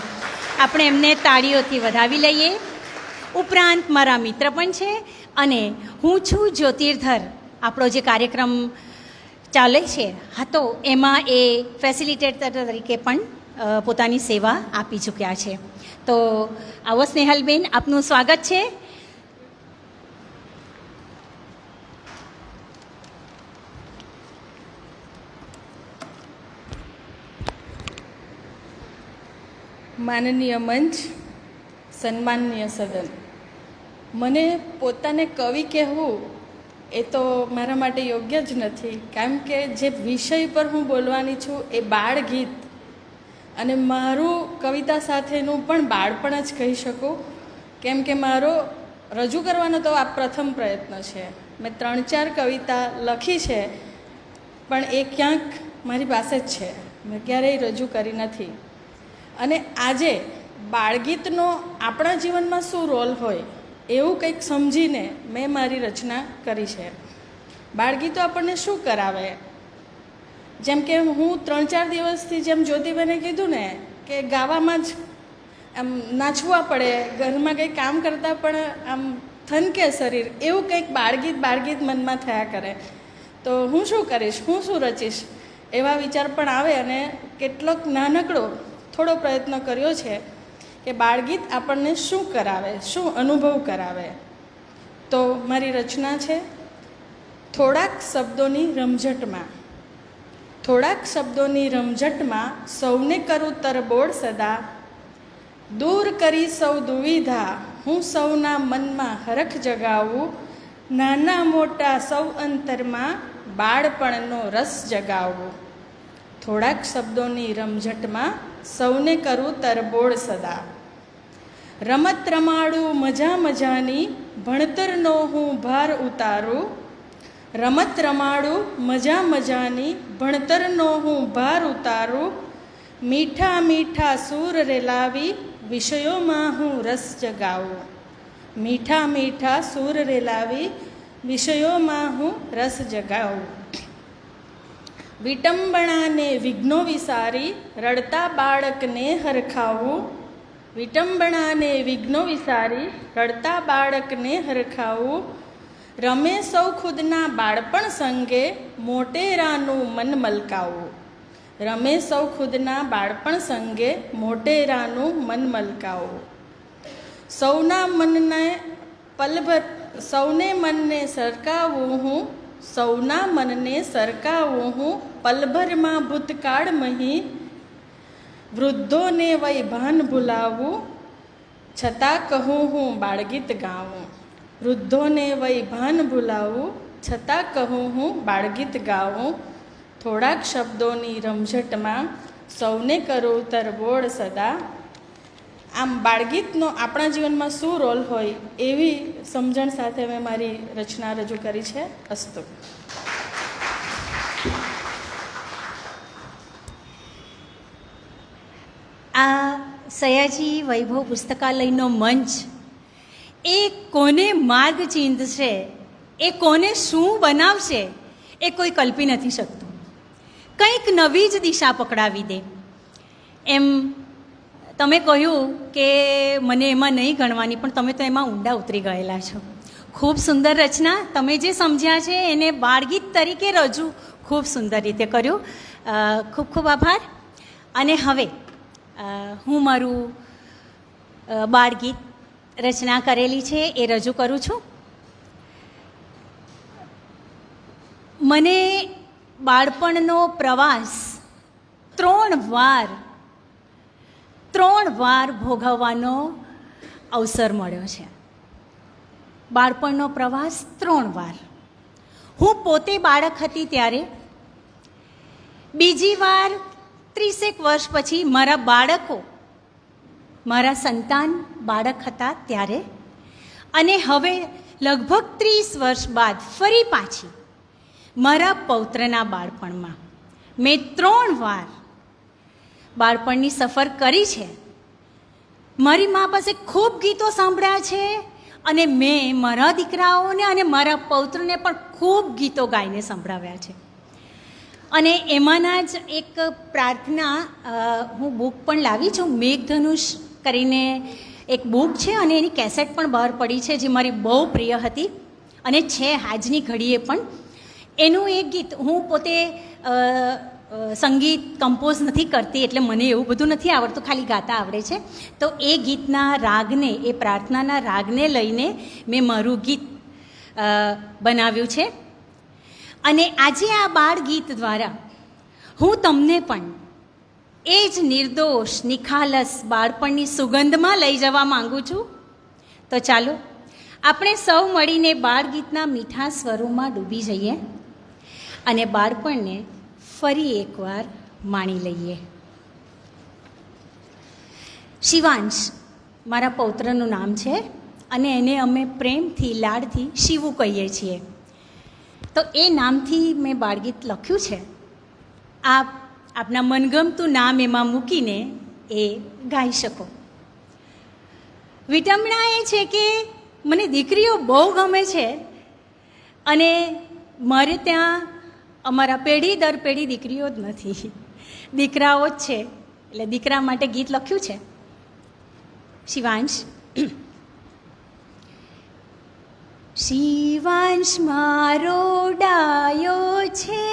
A: આપણે એમને તાળીઓથી વધાવી લઈએ. ઉપરાંત મારા મિત્ર પણ છે અને હું છું જ્યોતિર્ધર. આપણો જે કાર્યક્રમ ચાલે છે હા તો એમાં એ ફેસિલિટેટર તરીકે પણ પોતાની સેવા આપી ચૂક્યા છે. તો આવો સ્નેહલબેન, આપનું સ્વાગત છે.
H: માનનીય મંચ, સન્માનનીય સદન, મને પોતાને કવિ કહેવું એ તો મારા માટે યોગ્ય જ નથી, કારણ કે જે વિષય પર હું બોલવાની છું એ બાળ ગીત. અને મારું કવિતા સાથેનું પણ બાળપણ જ કહી શકું, કેમ કે મારો રજૂ કરવાનો તો આ પ્રથમ પ્રયત્ન છે. મેં 3-4 કવિતા લખી છે, પણ એ ક્યાંક મારી પાસે જ છે, મેં ક્યારેય રજૂ કરી નથી. અને આજે બાળગીતનો આપણા જીવનમાં શું રોલ હોય એવું કંઈક સમજીને મેં મારી રચના કરી છે. બાળગીતો આપણને શું કરાવે? જેમ કે હું 3-4 દિવસથી જેમ જ્યોતિબેને કીધું ને કે ગાવામાં જ આમ નાચવા પડે, ઘરમાં કંઈ કામ કરતાં પણ આમ થનકે શરીર, એવું કંઈક બાળગીત મનમાં થયા કરે. તો હું શું કરીશ, હું શું રચીશ, એવા વિચાર પણ આવે. અને કેટલોક નાનકડો થોડો પ્રયત્ન કર્યો છે કે બાળગીત આપણને શું કરાવે, શું અનુભવ કરાવે. તો મારી રચના છે થોડાક શબ્દોની રમઝટમાં. થોડાક શબ્દોની રમઝટમાં સૌને કરું તરબોળ સદા, દૂર કરી સૌ દુવિધા હું સૌના મનમાં હરખ જગાવું, નાના મોટા સૌ અંતરમાં બાળપણનો રસ જગાવું. થોડાક શબ્દોની રમઝટમાં સૌને કરું તરબોળ સદા, રમત રમાડું મજા મજાની ભણતરનો હું ભાર ઉતારું, રમત રમાડું મજા મજાની ભણતરનો હું ભાર ઉતારું, મીઠા મીઠા સૂર રેલાવી વિષયોમાં હું રસ જગાવું, મીઠા મીઠા સૂર રેલાવી વિષયોમાં હું રસ જગાવું. વિટંબણાને વિઘ્નો વિસારી રડતા બાળકને હરખાવું, વિટંબણાને વિઘ્નો વિસારી રડતા બાળકને હરખાવું, રમે સૌ ખુદના બાળપણ સંગે મોટેરાનું મન મલકાવું, રમે સૌ ખુદના બાળપણ સંગે મોટેરાનું મન મલકાવું. સૌના મનને પલભર સૌને મનને સરકાવું હું, સૌના મનને સરકાવું હું પલભરમાં ભૂતકાળ મહી, વૃદ્ધોને વય ભાન ભૂલાવું છતાં કહું હું બાળગીત ગાવું, વૃદ્ધોને વય ભાન ભૂલાવું છતાં કહું હું બાળગીત ગાવું. થોડાક શબ્દોની રમઝટમાં સૌને કરું તરબોળ સદા. આમ બાળગીતનો આપણા જીવનમાં શું રોલ હોય એવી સમજણ સાથે મેં મારી રચના રજૂ કરી છે. અસ્તુ.
A: આ સયાજી વૈભવ પુસ્તકાલયનો મંચ એ કોને માર્ગ ચીંધશે, એ કોને શું બનાવશે એ કોઈ કલ્પી નથી શકતું. કંઈક નવી જ દિશા પકડાવી દે. એમ તમે કહ્યું કે મને એમાં નહીં ગણવાની, પણ તમે તો એમાં ઊંડા ઉતરી ગયેલા છો. ખૂબ સુંદર રચના, તમે જે સમજ્યા છે એને બાળગીત તરીકે રજૂ ખૂબ સુંદર રીતે કર્યું. ખૂબ ખૂબ આભાર. અને હવે હું મારું બાળગીત રચના કરેલી છે એ રજૂ કરું છું. મને બાળપણનો પ્રવાસ 3 વાર ભોગવવાનો અવસર મળ્યો છે. બાળપણનો પ્રવાસ 3 વાર. હું પોતે બાળક હતી ત્યારે, બીજી વાર 30 વર્ષ પછી મારા બાળકો, મારા સંતાન બાળક હતા ત્યારે, અને હવે લગભગ 30 વર્ષ બાદ ફરી પાછી મારા પૌત્રના બાળપણમાં મેં 3 વાર બાળપણની સફર કરી છે. મારી મા પાસે ખૂબ ગીતો સાંભળ્યા છે, અને મેં મારા દીકરાઓને અને મારા પૌત્રને પણ ખૂબ ગીતો ગાઈને સંભળાવ્યા છે. અને એમાંના જ એક પ્રાર્થના હું બુક પણ લાવી છું. મેઘધનુષ કરીને એક બુક છે, અને એની કેસેટ પણ બહાર પડી છે, જે મારી બહુ પ્રિય હતી અને છે આજની ઘડીએ પણ. એનું એક ગીત, હું પોતે સંગીત કમ્પોઝ નથી કરતી, એટલે મને એવું બધું નથી આવડતું, ખાલી ગાતા આવડે છે. તો એ ગીતના રાગને, એ પ્રાર્થનાના રાગને લઈને મેં મારું ગીત બનાવ્યું છે. અને આજે આ બાળ ગીત દ્વારા હું તમને પણ એ જ નિર્દોષ નિખાલસ બાળપણની સુગંધમાં લઈ જવા માંગુ છું. તો ચાલો આપણે સૌ મળીને બાળ ગીતના મીઠા સ્વરોમાં ડૂબી જઈએ અને બાળપણને ફરી એકવાર માણી લઈએ. શિવાંશ મારા પૌત્રનું નામ છે અને એને અમે પ્રેમથી લાડથી શિવુ કહીએ છીએ. તો એ નામથી મેં બાળગીત લખ્યું છે. આપ આપના મનગમતું નામ એમાં મૂકીને એ ગાઈ શકો. વિટંબણા એ છે કે મને દીકરીઓ બહુ ગમે છે અને મારે ત્યાં અમારા પેઢી દર પેઢી દીકરીઓ જ નથી, દીકરાઓ જ છે, એટલે દીકરા માટે ગીત લખ્યું છે. શિવાંશ. શિવાંશ મારો ડાયો છે,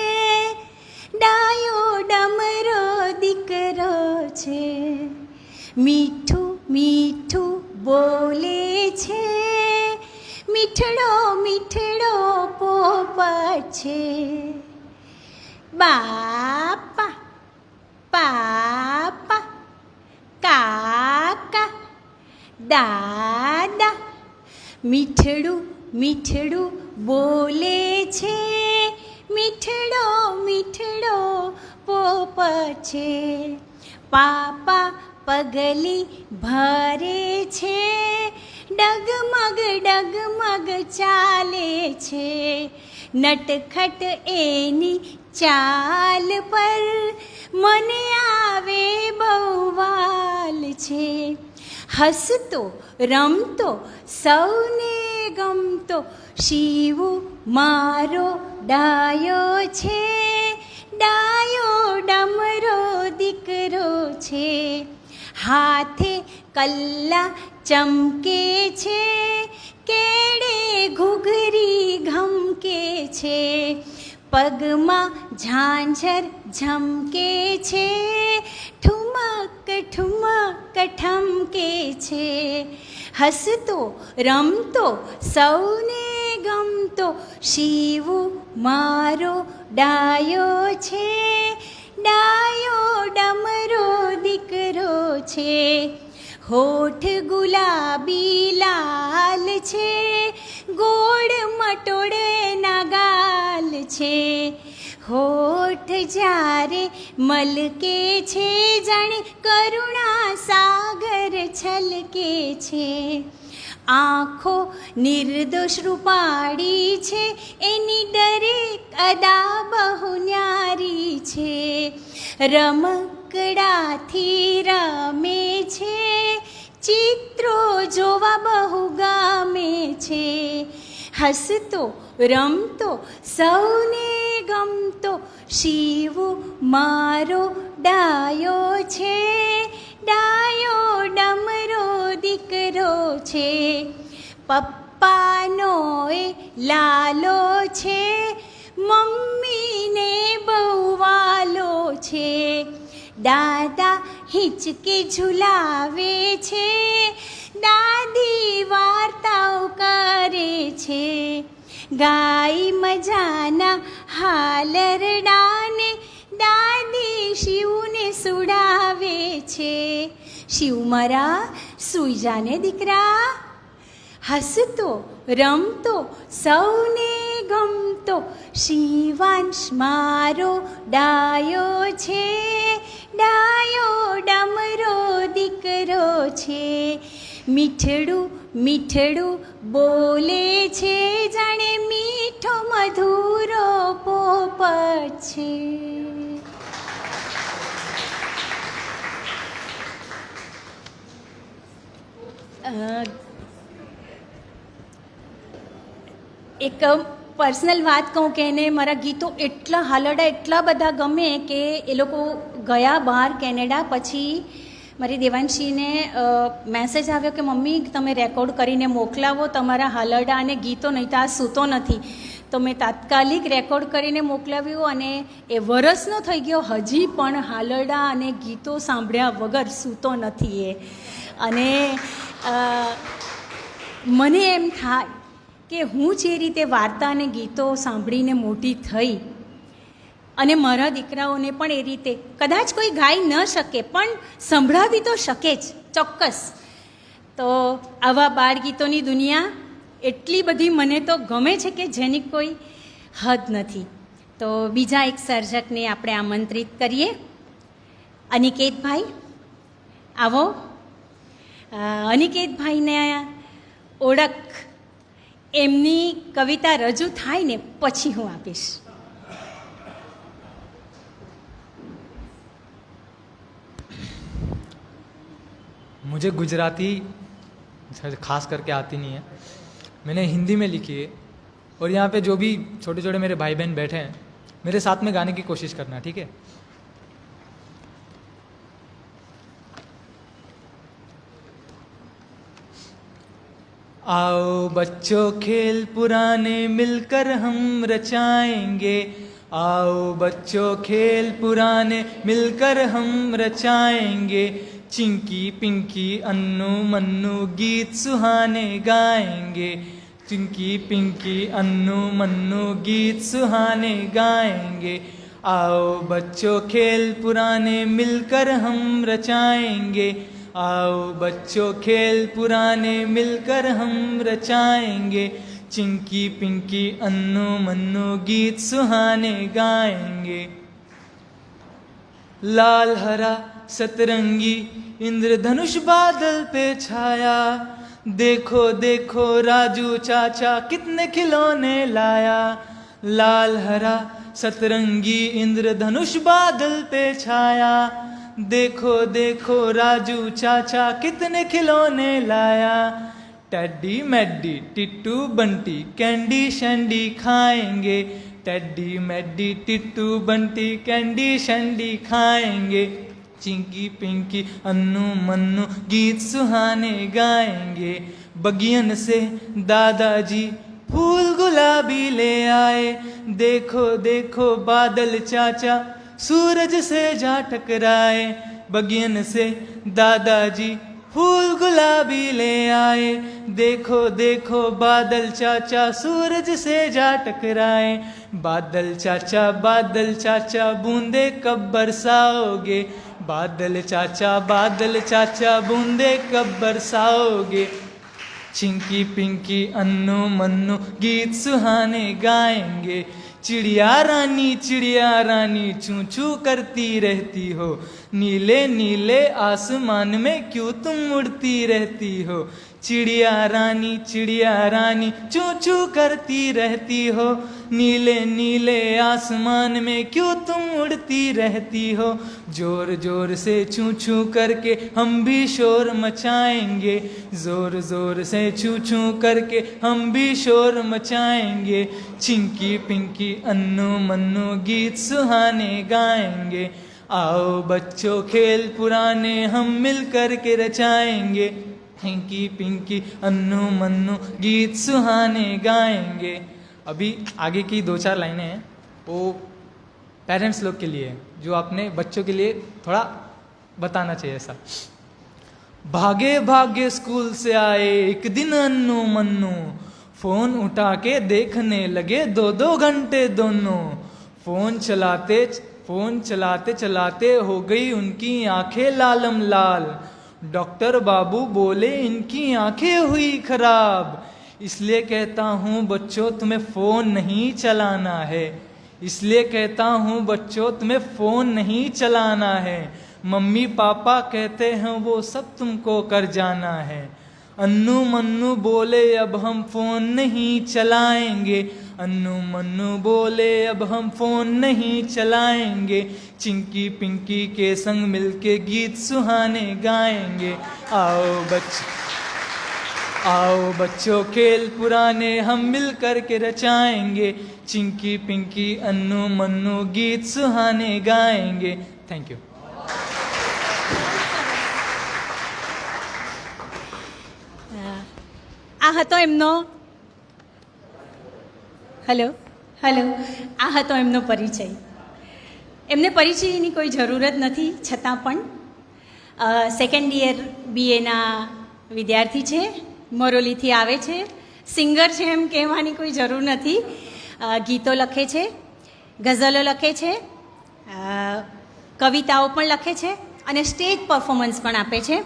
A: ડાયો ડમરો દીકરો છે, મીઠું મીઠું બોલે છે, મીઠડો મીઠડો પોપટ છે. બાપા પાપા કાકા દાદા, મીઠડું મીઠડું બોલે છે, મીઠડો મીઠડો પોપટ છે. પાપા પગલી ભરે છે, ડગમગ ડગમગ ચાલે છે, નટખટ એની ચાલ પર મને આવે બહુ વાલ છે. હસતો રમતો સૌને ગમતો શિવુ મારો ડાયો છે, ડાયો ડમરો દીકરો છે. હાથે કલ્લા ચમકે છે, કેડે ઘૂઘરી ઘમકે છે, પગમાં ઝાંઝર ઝમકે છે, ઠુમક ઠુમક ઠમકે છે. હસતો રમતો સૌને ગમતો શિવુ મારો ડાયો છે, ડાયો ડમરો દીકરો છે. હોઠ ગુલાબી લાલ છે, ગોળ મટોળના ગાલ છે, હોઠ જ્યારે મલકે છે, જાણે કરુણા સાગર છલકે છે. આંખો નિર્દોષ રૂપાળી છે, એની દરેક અદા બહુ ન્યારી છે, રમકડાથી રમે છે, ચિત્રો જોવા બહુ ગમે છે. હસતો રમતો સૌને ગમતો શિવુ મારો ડાયો છે, ડાયો ડમરો દીકરો છે. પપ્પાનો એ લાલો છે, મમ્મીને બહુ વાલો છે, દાદા હિંચકે ઝુલાવે છે, દાદી વાર્તાઓ કરે છે, ગાય મજાના હાલરડાને દાદી શિવને સુડાવે છે. શિવ મારા સૂઈ જાને દીકરા. હસતો રમતો સૌને ગમતો શિવાંશ મારો ડાયો છે, ડાયો ડમરો દીકરો છે. મીઠડું મીઠડું બોલે છે, જાણે મીઠો મધુરો પોપટ છે. એક પર્સનલ વાત કહું કે એને મારા ગીતો એટલા હાલડા એટલા બધા ગમે કે એ લોકો ગયા બહાર કેનેડા. પછી મારી દેવાંશીને મેસેજ આવ્યો કે મમ્મી તમે રેકોર્ડ કરીને મોકલાવો તમારા હાલરડા અને ગીતો, નહીં તો આ સૂતો નથી. તો મેં તાત્કાલિક રેકોર્ડ કરીને મોકલાવ્યું અને એ વરસનો થઈ ગયો, હજી પણ હાલરડા અને ગીતો સાંભળ્યા વગર સૂતો નથી એ. અને મને એમ થાય કે હું જે રીતે વાર્તા અને ગીતો સાંભળીને મોટી થઈ અને મારા દીકરાઓને પણ એ રીતે કદાચ કોઈ ગાઈ ન શકે પણ સંભળાવી તો શકે જ ચોક્કસ. તો આવા બાળ ગીતોની દુનિયા એટલી બધી મને તો ગમે છે કે જેની કોઈ હદ નથી. તો બીજા એક સર્જકને આપણે આમંત્રિત કરીએ. અનિકેતભાઈ આવો. અનિકેતભાઈને ઓળખ એમની કવિતા રજૂ થાય ને પછી હું આપીશ.
I: मुझे गुजराती खास करके आती नहीं है, मैंने हिंदी में लिखी है और यहाँ पे जो भी छोटे छोटे मेरे भाई बहन बैठे हैं मेरे साथ में गाने की कोशिश करना, ठीक है? आओ बच्चों खेल पुराने मिलकर हम रचाएंगे, आओ बच्चों खेल पुराने मिलकर हम रचाएंगे, चिंकी पिंकी अन्नू मन्नू गीत सुहाने गाएंगे, चिंकी पिंकी अन्नू मन्नू गीत सुहाने गाएंगे, आओ बच्चों खेल पुराने मिलकर हम रचाएंगे, आओ बच्चों खेल पुराने मिलकर हम रचाएंगे, चिंकी पिंकी अन्नू मन्नू गीत सुहाने गाएंगे। लाल हरा सतरंगी इंद्रधनुष बादल पे छाया, देखो देखो राजू चाचा कितने खिलौने लाया, लाल हरा सतरंगी इंद्रधनुष बादल पे छाया, देखो देखो राजू चाचा कितने खिलौने लाया, Teddy Maddy Tittu Bunty Candy Shandy खाएंगे, Teddy Maddy Tittu Bunty Candy Shandy खाएंगे, चिंकी पिंकी अन्नू मन्नू गीत सुहाने गाएंगे, बगियन से दादाजी फूल गुलाबी ले आए, देखो देखो बादल चाचा सूरज से जा टकराए, बगियन से दादाजी फूल गुलाबी ले आए, देखो देखो बादल चाचा सूरज से जा टकराए, बादल चाचा बूंदे कब बरसाओगे, बादल चाचा बूंदे कब बरसाओगे, चिंकी पिंकी अन्नू मन्नू गीत सुहाने गाएंगे, चिड़िया रानी चूं चूं करती रहती हो, नीले नीले आसमान में क्यों तुम उड़ती रहती हो, चिड़िया रानी चूं चूं करती रहती हो, नीले नीले आसमान में क्यों तुम उड़ती रहती हो, जोर जोर से चूं चूं करके हम भी शोर मचाएंगे, जोर जोर से चूं चूं करके हम भी शोर मचाएंगे, चिंकी पिंकी अन्नू मन्नू गीत सुहाने गाएंगे, आओ बच्चों खेल पुराने हम मिल कर के रचाएंगे, चिंकी पिंकी अन्नू मन्नू गीत सुहाने गाएंगे। अभी आगे की 2-4 लाइनें हैं वो पेरेंट्स लोग के लिए है, जो अपने बच्चों के लिए थोड़ा बताना चाहिए ऐसा। भागे भागे स्कूल से आए एक दिन अन्नू मन्नू, फोन उठा के देखने लगे 2-2 घंटे दोनों, फोन चलाते चलाते हो गई उनकी आंखें लालम लाल, डॉक्टर बाबू बोले इनकी आंखें हुई खराब, इसलिए कहता हूँ बच्चों तुम्हें फ़ोन नहीं चलाना है, इसलिए कहता हूँ बच्चों तुम्हें फ़ोन नहीं चलाना है, मम्मी पापा कहते हैं वो सब तुमको कर जाना है, अन्नू मन्नू बोले अब हम फ़ोन नहीं चलाएंगे, अन्नू मन्नू बोले अब हम फ़ोन नहीं चलाएंगे, चिंकी पिंकी के संग मिलके गीत सुहाने गाएंगे, आओ बच्चों खेल पुराने हम मिल कर के रचाएंगे, चिंकी पिंकी अन्नू मन्नू गीत सुहाने गाएंगे। Thank you.
A: આ હતો એમનો હલો આ હતો એમનો પરિચય. એમને પરિચયની કોઈ જરૂરત નથી, છતાં પણ સેકન્ડ યર બીએના વિદ્યાર્થી છે, મોરોલીથી આવે છે, સિંગર છે એમ કહેવાની કોઈ જરૂર નથી, ગીતો લખે છે, ગઝલો લખે છે, કવિતાઓ પણ લખે છે અને સ્ટેજ પરફોર્મન્સ પણ આપે છે.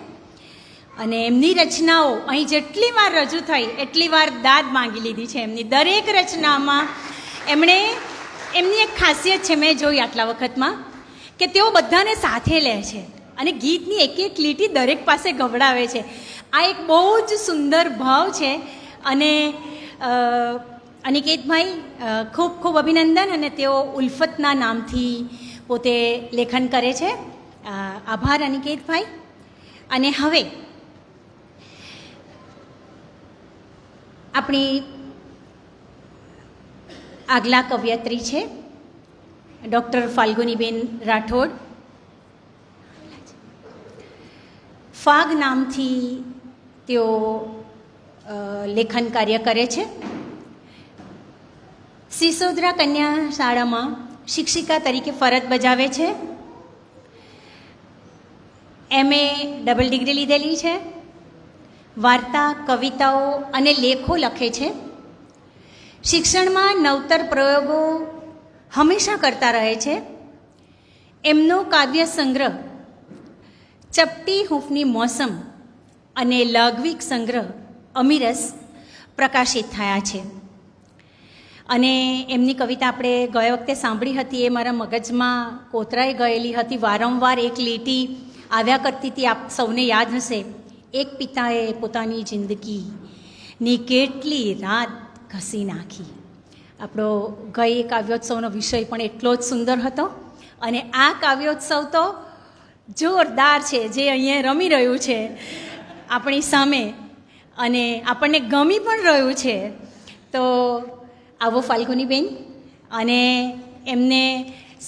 A: અને એમની રચનાઓ અહીં જેટલી વાર રજૂ થઈ એટલી વાર દાદ માંગી લીધી છે. એમની દરેક રચનામાં એમની એક ખાસિયત છે, મેં જોઈ આટલા વખતમાં, કે તેઓ બધાને સાથે લે છે. અને ગીતની એક એક લીટી દરેક પાસે ગવડાવે છે. આ એક બહુ જ સુંદર ભાવ છે. અને અનિકેતભાઈ ખૂબ ખૂબ અભિનંદન. અને તેઓ ઉલ્ફતના નામથી પોતે લેખન કરે છે. આભાર અનિકેતભાઈ. અને હવે આપણી આગલા કવયત્રી છે ડૉક્ટર ફાલ્ગુનીબેન રાઠોડ. ફાગ નામથી તેઓ લેખન કાર્ય કરે છે. સિસોદરા કન્યા શાળામાં શિક્ષિકા તરીકે ફરજ બજાવે છે. MA ડબલ ડિગ્રી લીધેલી છે. વાર્તા, કવિતાઓ અને લેખો લખે છે. શિક્ષણમાં નવતર પ્રયોગો હંમેશા કરતા રહે છે. એમનો કાવ્ય સંગ્રહ ચપટી હૂંફની મોસમ અને લઘ્વિક સંગ્રહ અમીરસ પ્રકાશિત થયા છે. અને એમની કવિતા આપણે ગયા વખતે સાંભળી હતી, એ મારા મગજમાં કોતરાઈ ગયેલી હતી. વારંવાર એક લીટી આવ્યા કરતી હતી, આપ સૌને યાદ હશે. એક પિતાએ પોતાની જિંદગીની કેટલી રાત ઘસી નાખી. આપણો ગઈ કાવ્યોત્સવનો વિષય પણ એટલો જ સુંદર હતો. અને આ કાવ્યોત્સવ તો જોરદાર છે, જે અહીંયા રમી રહ્યું છે આપણી સામે, અને આપણને ગમી પણ રહ્યું છે. તો આવો ફાલ્ગુનીબેન. અને એમને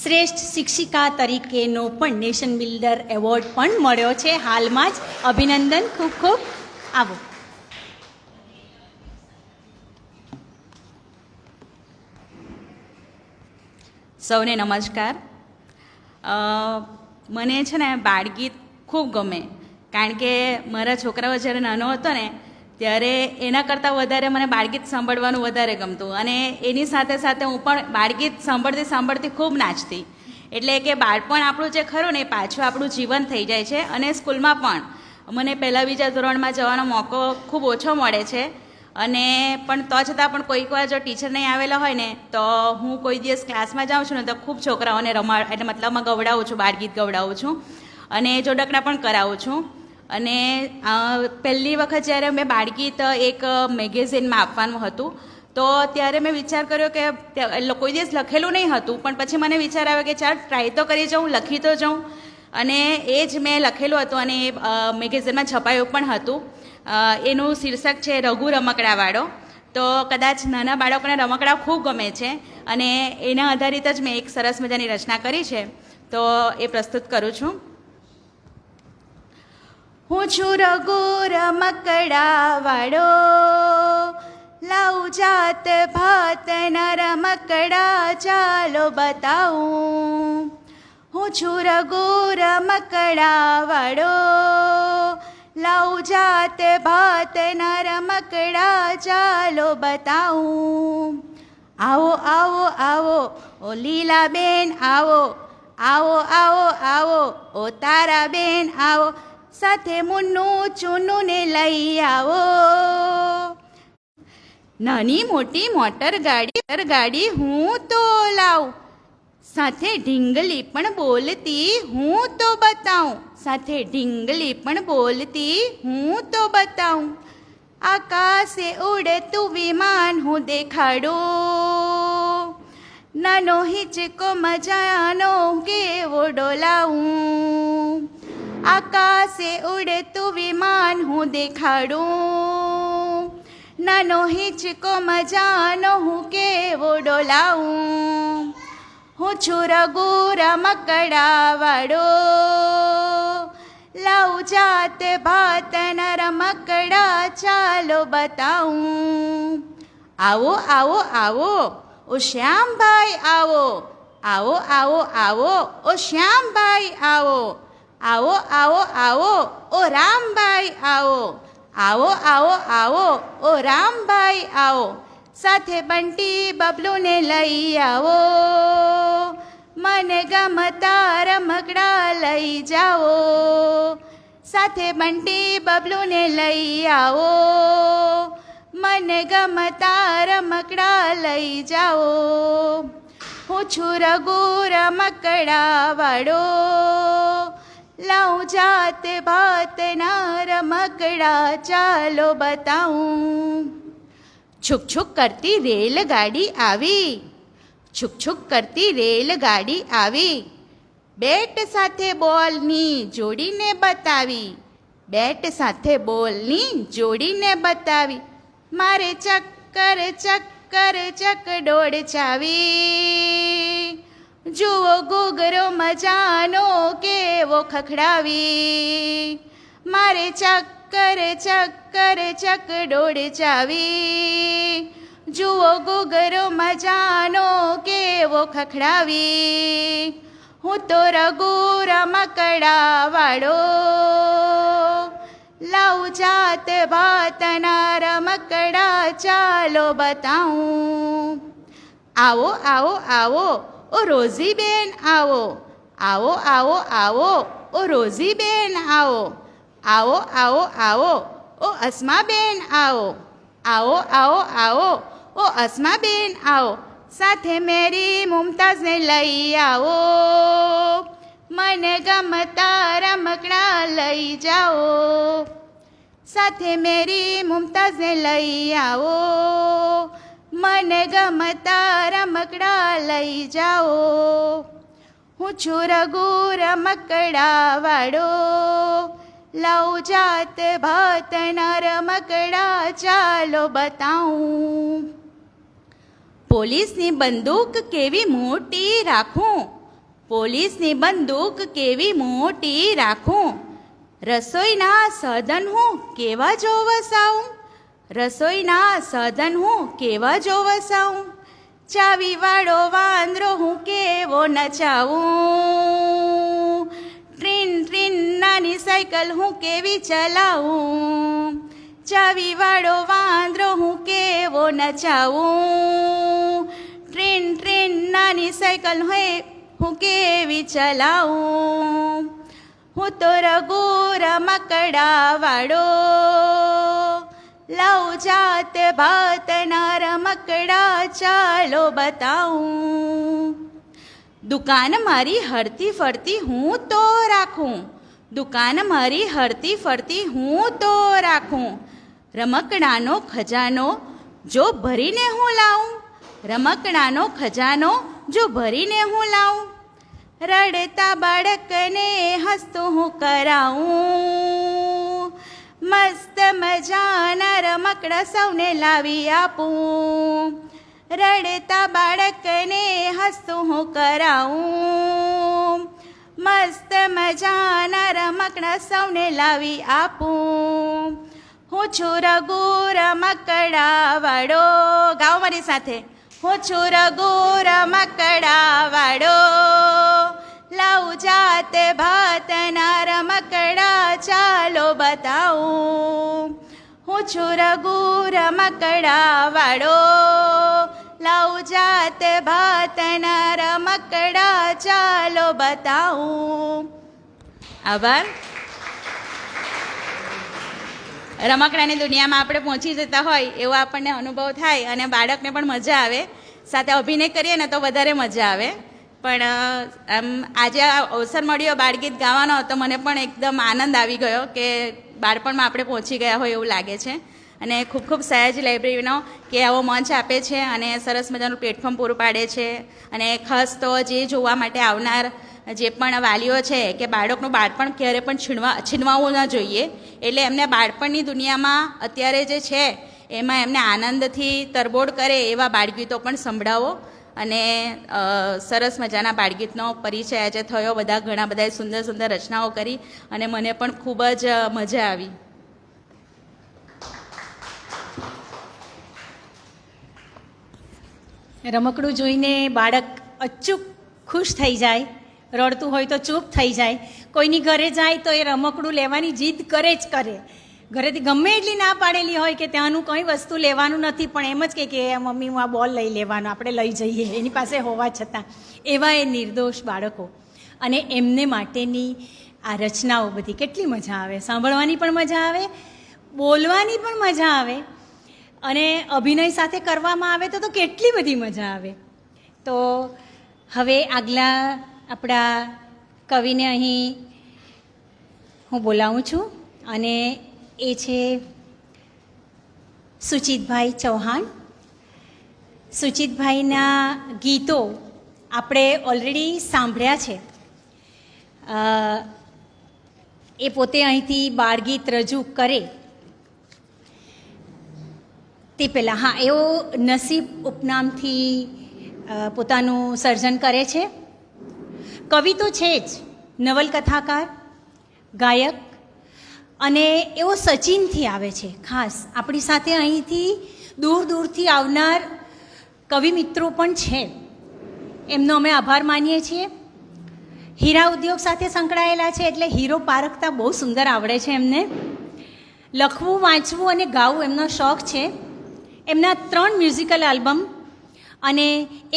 A: શ્રેષ્ઠ શિક્ષિકા તરીકેનો પણ નેશન બિલ્ડર એવોર્ડ પણ મળ્યો છે હાલમાં જ. અભિનંદન, ખૂબ ખૂબ. આવો.
J: સૌને નમસ્કાર. મને છે ને બાળગીત ખૂબ ગમે, કારણ કે મારા છોકરાઓ જ્યારે નાનો હતો ને ત્યારે એના કરતાં વધારે મને બાળગીત સાંભળવાનું વધારે ગમતું. અને એની સાથે સાથે હું પણ બાળગીત સાંભળતી સાંભળતી ખૂબ નાચતી. એટલે કે બાળપણ આપણું જે ખરું ને એ પાછું આપણું જીવન થઈ જાય છે. અને સ્કૂલમાં પણ મને પહેલાં બીજા ધોરણમાં જવાનો મોકો ખૂબ ઓછો મળે છે. અને પણ તો છતાં પણ કોઈક વાર જો ટીચર નહીં આવેલા હોય ને તો હું કોઈ દિવસ ક્લાસમાં જાઉં છું ને તો ખૂબ છોકરાઓને એટલે મતલબમાં ગવડાવું છું, બાળગીત ગવડાવું છું. અને જોડકણા પણ કરાવું છું. અને પહેલી વખત જ્યારે મેં બાળગીત એક મેગેઝિનમાં આપવાનું હતું તો ત્યારે મેં વિચાર કર્યો કે કોઈ દિવસ લખેલું નહીં હતું, પણ પછી મને વિચાર આવ્યો કે ચાલ ટ્રાય તો કરી જાઉં, લખી તો જાઉં. અને એ જ મેં લખેલું હતું અને એ મેગેઝિનમાં છપાયું પણ હતું. એનું શીર્ષક છે રઘુ રમકડાવાળો. તો કદાચ નાના બાળકોને રમકડા ખૂબ ગમે છે અને એના આધારિત જ મેં એક સરસ મજાની રચના કરી છે. તો એ પ્રસ્તુત કરું છું. હું છું રઘુ રમકડાવાળો, લાઉ જાત ભાતના રમકડા ચાલો બતાવું. હું છું રઘુ રમકડાવાળો, લાઉ જાત ભાતના રમકડા ચાલો બતાવું. આવો આવો આવો ઓ લીલાબેન આવો, આવો આવો આવો ઓ તારાબેન આવો, સાથે મુન્નું ચૂનુને લઈ આવો. નાની મોટી મોટર ગાડી હું તો લાવું, સાથે ઢીંગલી પણ બોલતી હું તો બતાવું, સાથે ઢીંગલી પણ બોલતી હું તો બતાવું. આકાશે ઉડતું વિમાન હું દેખાડું, નાનો હિચકો મજાનો કેવો ડોલાવું. આકાશે ઉડતું વિમાન હું દેખાડું, નાનો હિચકો મજાનો હું કેવો ડોલાવું. હું છું રઘુ રમકડાવાળો, લાઉ જાત ભાતના રમકડા ચાલો બતાવું. આવો આવો આવો ઓ શ્યામભાઈ આવો, આવો આવો આવો ઓ શ્યામભાઈ આવો, આવો આવો આવો ઓ રામભાઈ આવો, આવો આવો આવો ઓ રામભાઈ આવો. સાથે બંટી બબલુને લઈ આવો, મને ગમતા રમકડા લઈ જાઓ. સાથે બંટી બબલુને લઈ આવો, મને ગમતા રમકડા લઈ જાઓ. હું છું રઘુ રમકડાવાળો, લાઉં જાત ભાતના રમકડા ચાલો બતાવું. છુક છુક કરતી રેલગાડી આવી, છુક છુક કરતી રેલગાડી આવી, બેટ સાથે બોલની જોડીને બતાવી, બેટ સાથે બોલની જોડીને બતાવી, મારે ચક્કર ચક્કર ચકડોળ ચાવી, જુઓ ઘૂઘરો મજાનો કેવો ખખડાવી, મારે ચક્કર ચક્કર ચકડોળ ચાવી, જુઓ ઘૂઘરો મજાનો કેવો ખખડાવી, હું તો રઘુ રમકડા વાળો, લાઉં જાત ભાતના રમકડા ચાલો બતાવું. આવો આવો આવો ઓ રોઝીબેન આવો, આવો આવો આવો ઓ રોઝીબેન આવો, આવો આવો આવો ઓ અસ્માબેન આવો, આવો આવો આવો ઓ અસ્માબેન આવો, સાથે મેરી મુમતાઝને લઈ આવો, મને ગમતા રમકડા લઈ જાઓ, સાથે મેરી મુમતાઝને લઈ આવો, મને ગમતા રમકડા લઈ જાઓ. હું છું રઘુ રમકડા વાળો, લાઉં જાત ભાતના રમકડા ચાલો બતાવું. પોલીસની બંદૂક કેવી મોટી રાખું, પોલીસની બંદૂક કેવી મોટી રાખું, રસોઈના સાધન હું કેવા જો વસાવું, રસોઈના સાધન હું કેવા જો વસાવું, ચાવીવાળો વાંદરો હું કેવો નચાવું, ટ્રીન ટ્રીન નાની સાયકલ હું કેવી ચલાવું, ચાવીવાળો વાંદરો હું કેવો નચાવું, ટ્રીન ટ્રીન નાની સાયકલ હું કેવી ચલાવું. હું તો રઘુ રમકડા વાળો, લાઉં જાત ભાતના રમકડા ચાલો બતાવું. દુકાન મારી હરતી ફરતી હું તો રાખું, દુકાન મારી હરતી ફરતી હું તો રાખું, રમકડાનો ખજાનો જો ભરીને હું લાવું, રમકડાનો ખજાનો જો ભરીને હું લાવું, રડતા બાળકને હસતું હું કરાવું, મસ્ત મજાના રમકડા સૌને લાવી આપું, રડતા બાળકને હસતું હું કરાવું, મસ્ત મજાના રમકડા સૌને લાવી આપું. હું છું રઘુ રમકડા વાળો, ગાઓ મારી સાથે. હું છું રઘુ રમકડા વાળો, લાઉં જાત ભાતના રમકડા ચાલો બતાવું. હું છું રઘુ રમકડા વાળો, લાઉં જાત ભાતના રમકડા ચાલો બતાવું. આભાર. રમકડાની દુનિયામાં આપણે પહોંચી જતા હોય એવો આપણને અનુભવ થાય અને બાળકને પણ મજા આવે, સાથે અભિનય કરીએ ને તો વધારે મજા આવે. પણ આમ આજે આ અવસર મળ્યો બાળગીત ગાવાનો તો મને પણ એકદમ આનંદ આવી ગયો કે બાળપણમાં આપણે પહોંચી ગયા હોય એવું લાગે છે. અને ખૂબ ખૂબ સયાજ લાઇબ્રેરીનો કે આવો મંચ આપે છે અને સરસ મજાનું પ્લેટફોર્મ પૂરું પાડે છે. અને ખાસ તો જે જોવા માટે આવનાર જે પણ વાલીઓ છે કે બાળકનું બાળપણ ક્યારે પણ છીનવાવું ન જોઈએ, એટલે એમને બાળપણની દુનિયામાં અત્યારે જે છે એમાં એમને આનંદથી તરબોળ કરે એવા બાળગીતો પણ સંભળાવો. અને સરસ મજાના બાળગીતનો પરિચય આજે થયો, ઘણા બધાએ સુંદર સુંદર રચનાઓ કરી અને મને પણ ખૂબ જ મજા આવી.
A: રમકડું જોઈને બાળક અચૂક ખુશ થઈ જાય, રડતું હોય તો ચૂપ થઈ જાય. કોઈની ઘરે જાય તો એ રમકડું લેવાની જીદ કરે જ કરે. ઘરેથી ગમે એટલી ના પાડેલી હોય કે ત્યાંનું કંઈ વસ્તુ લેવાનું નથી, પણ એમ જ કે મમ્મી હું આ બોલ લઈ લેવાનો, આપણે લઈ જઈએ એની પાસે હોવા છતાં. એવા એ નિર્દોષ બાળકો અને એમને માટેની આ રચનાઓ બધી કેટલી મજા આવે, સાંભળવાની પણ મજા આવે, બોલવાની પણ મજા આવે અને અભિનય સાથે કરવામાં આવે તો કેટલી બધી મજા આવે. તો હવે આગલા આપણા કવિને અહીં હું બોલાવું છું અને એ છે સુચિતભાઈ ચૌહાણ. સુચિતભાઈના ગીતો આપણે ઓલરેડી સાંભળ્યા છે. એ પોતે અહીંથી બાળગીત રજૂ કરે તે પહેલાં, હા, એઓ નસીબ ઉપનામથી પોતાનું સર્જન કરે છે. કવિ તો છે જ, નવલકથાકાર, ગાયક, અને એવો સચિનથી આવે છે. ખાસ આપણી સાથે અહીંથી દૂર દૂરથી આવનાર કવિ મિત્રો પણ છે, એમનો અમે આભાર માનીએ છીએ. હીરા ઉદ્યોગ સાથે સંકળાયેલા છે એટલે હીરો પારખતા બહુ સુંદર આવડે છે એમને. લખવું, વાંચવું અને ગાવું એમનો શોખ છે. એમના 3 મ્યુઝિકલ આલ્બમ અને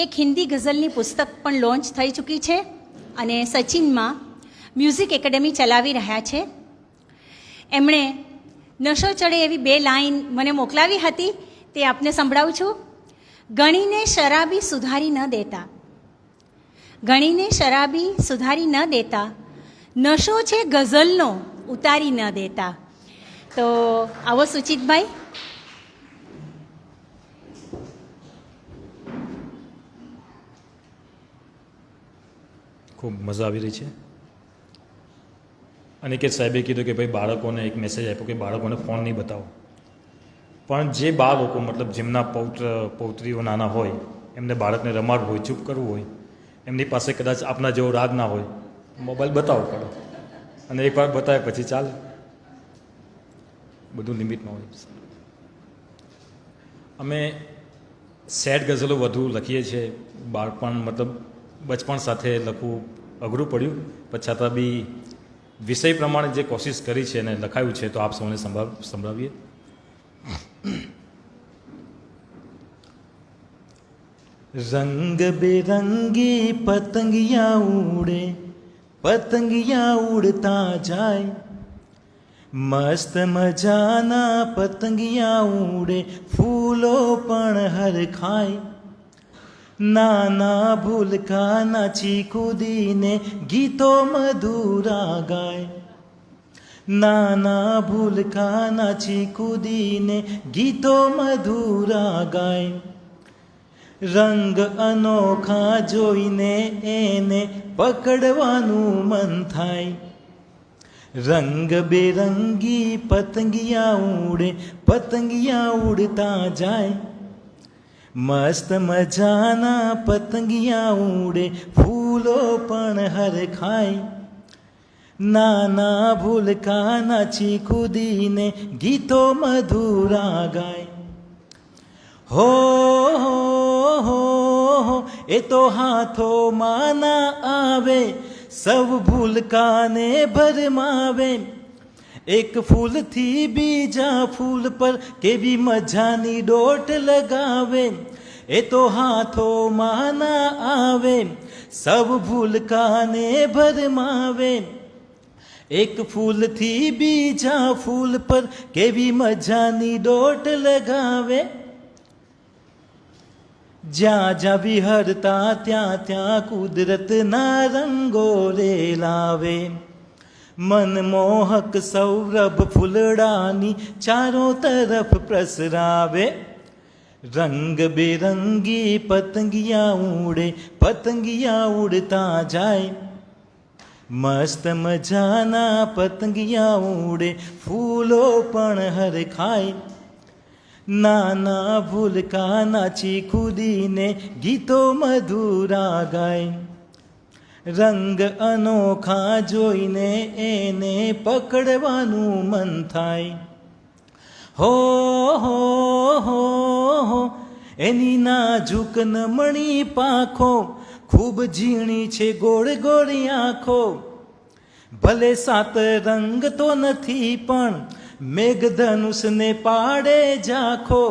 A: એક હિન્દી ગઝલની પુસ્તક પણ લોન્ચ થઈ ચૂકી છે અને સચિનમાં મ્યુઝિક એકેડેમી ચલાવી રહ્યા છે. એમણે નશો ચડે એવી 2 લાઈન મને મોકલાવી હતી, તે આપને સંભળાવું છું. ગણીને શરાબી સુધારી ન દેતા, ગણીને શરાબી સુધારી ન દેતા, નશો છે ગઝલનો ઉતારી ન દેતા. તો આવો સુચિતભાઈ.
K: ખૂબ મજા આવી રહી છે. અનિકેત સાહેબે કીધું કે ભાઈ બાળકોને એક મેસેજ આપ્યો કે બાળકોને ફોન નહીં બતાવો, પણ જે બાળકો મતલબ જેમના પૌત્રીઓ નાના હોય, એમને બાળકને રમાડવું હોય, ચૂપ કરવું હોય, એમની પાસે કદાચ આપના જેવો રાગ ના હોય, મોબાઈલ બતાવવો પડે, અને એકવાર બતાવે પછી ચાલે, બધું લિમિટમાં હોય. અમે સેડ ગઝલો વધુ લખીએ છીએ. બાળપણ મતલબ બચપણ સાથે લખવું અઘરું પડ્યું, પણ છતાં બી વિષય પ્રમાણે જે કોશિશ કરી છે અને લખાયું છે તો આપ સૌને સંભળાવીએ.
I: रंग बेरंगी पतंगियाँ उड़े, पतंगियाँ उड़ता जाए, मस्त मजाना पतंगियाँ उड़े, फूलों पण हर खाए, नाना भूलका नाची कूदीने गीतो मधुरा गाए, नाना भूलका नाची कूदीने गीतो मधुरा गाए, રંગ અનોખા જોઈને એને પકડવાનું મન થાય, રંગ બેરંગી પતંગિયા ઉડે, પતંગિયા ઉડતા જાય, મસ્ત મજાના પતંગિયા ઉડે, ફૂલો પણ હરખાય, નાના ભૂલકા નાચી કૂદીને ગીતો મધુરા ગાય. હો એ તો હાથોમાં ના આવે, સૌ ભૂલકાને ભરમાવે, એક ફૂલથી બીજા ફૂલ પર કેવી મજાની દોટ લગાવે, એ તો હાથોમાં ના આવે, સૌ ભૂલકાને ભરમાવે, એક ફૂલથી બીજા ફૂલ પર કેવી મજાની દોટ લગાવે, જ્યાં જ્યાં વિહરતા ત્યાં ત્યાં કુદરતના રંગો રેલાવે, મનમોહક સૌરભ ફૂલડાની ચારો તરફ પ્રસરાવે, રંગ બેરંગી પતંગિયા ઉડે, પતંગિયા ઉડતા જાય, મસ્ત મજાના પતંગિયા ઉડે, ફૂલો પણ હરખાય, નાના ભૂલકા નાચી કૂદીને ગીતો મધુરા ગાય, રંગ અનોખા જોઈને એને પકડવાનું મન થાય. હો એની નાજુક નમણી પાંખો, ખૂબ ઝીણી છે ગોળ ગોળી આંખો, ભલે 7 રંગ તો નથી પણ મેઘધનુષને પાડે ઝાંખો,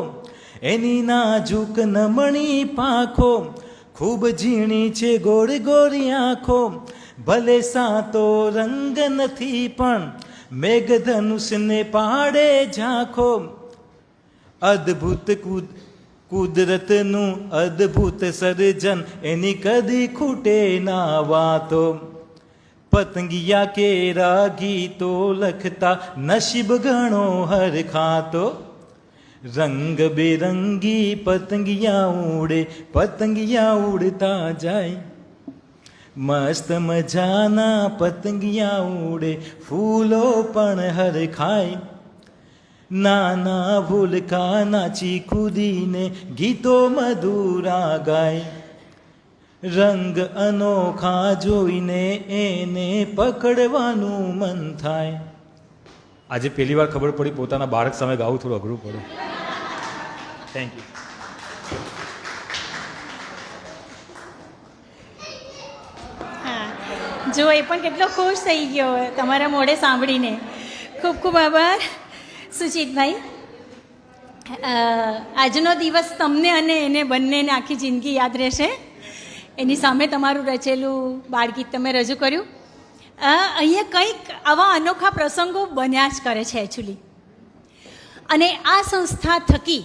I: એની નાજુક નમણી પાંખો, ખૂબ ઝીણી છે ગોળ ગોળી આંખો, ભલે 7 રંગ નથી પણ મેઘધનુષને પાડે ઝાંખો, અદ્ભુત કુદરતનું અદ્ભુત સર્જન, એની કદી ખૂટે ના વાતો, પતંગિયા કેરા ગીતો લખતા નસીબ ઘણો હરખાતો રંગ બેરંગી પતંગિયા ઉડે પતંગિયા ઉડતા જાય મસ્ત મજાના પતંગિયા ઉડે ફૂલો પણ હરખાય નાના ભૂલકા નાચી કૂદીને ગીતો મધુરા ગાય રંગ અનોખા જોઈને એને પકડવાનું મન થાય. આજે પહેલી વાર ખબર પડી પોતાના બાળક સામે ગાવું થોડું અઘરું પડે. Thank you.
A: જો એ પણ કેટલો ખુશ થઈ ગયો તમારા મોઢે સાંભળીને. ખૂબ ખૂબ આભાર સુચિતભાઈ. આજનો દિવસ તમને અને એને બંનેને આખી જિંદગી યાદ રહેશે. એની સામે તમારું રચેલું બાળગીત તમે રજૂ કર્યું. અહીંયા કંઈક આવા અનોખા પ્રસંગો બન્યા જ કરે છે એકચ્યુઅલી. અને આ સંસ્થા થકી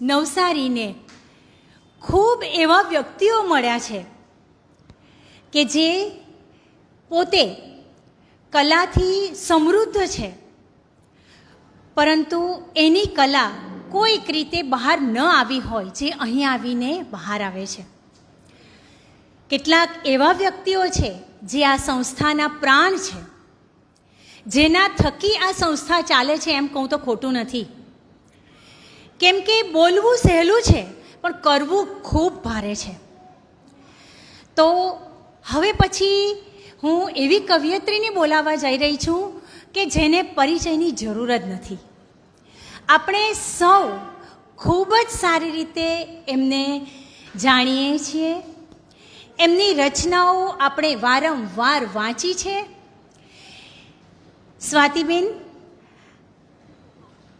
A: નવસારીને ખૂબ એવા વ્યક્તિઓ મળ્યા છે કે જે પોતે કલાથી સમૃદ્ધ છે, પરંતુ એની કલા કોઈક રીતે બહાર ન આવી હોય જે અહીં આવીને બહાર આવે છે. કેટલાક એવા વ્યક્તિઓ છે જે આ સંસ્થાના પ્રાણ છે, જેના થકી આ સંસ્થા ચાલે છે એમ કહું તો ખોટું નથી. કેમ કે બોલવું સહેલું છે પણ કરવું ખૂબ ભારે છે. તો હવે પછી હું એવી કવિયત્રીને બોલાવવા જઈ રહી છું કે જેને પરિચયની જરૂર જ નથી. આપણે સૌ ખૂબ જ સારી રીતે એમને જાણીએ છીએ. એમની રચનાઓ આપણે વારંવાર વાંચી છે. સ્વાતિબેન,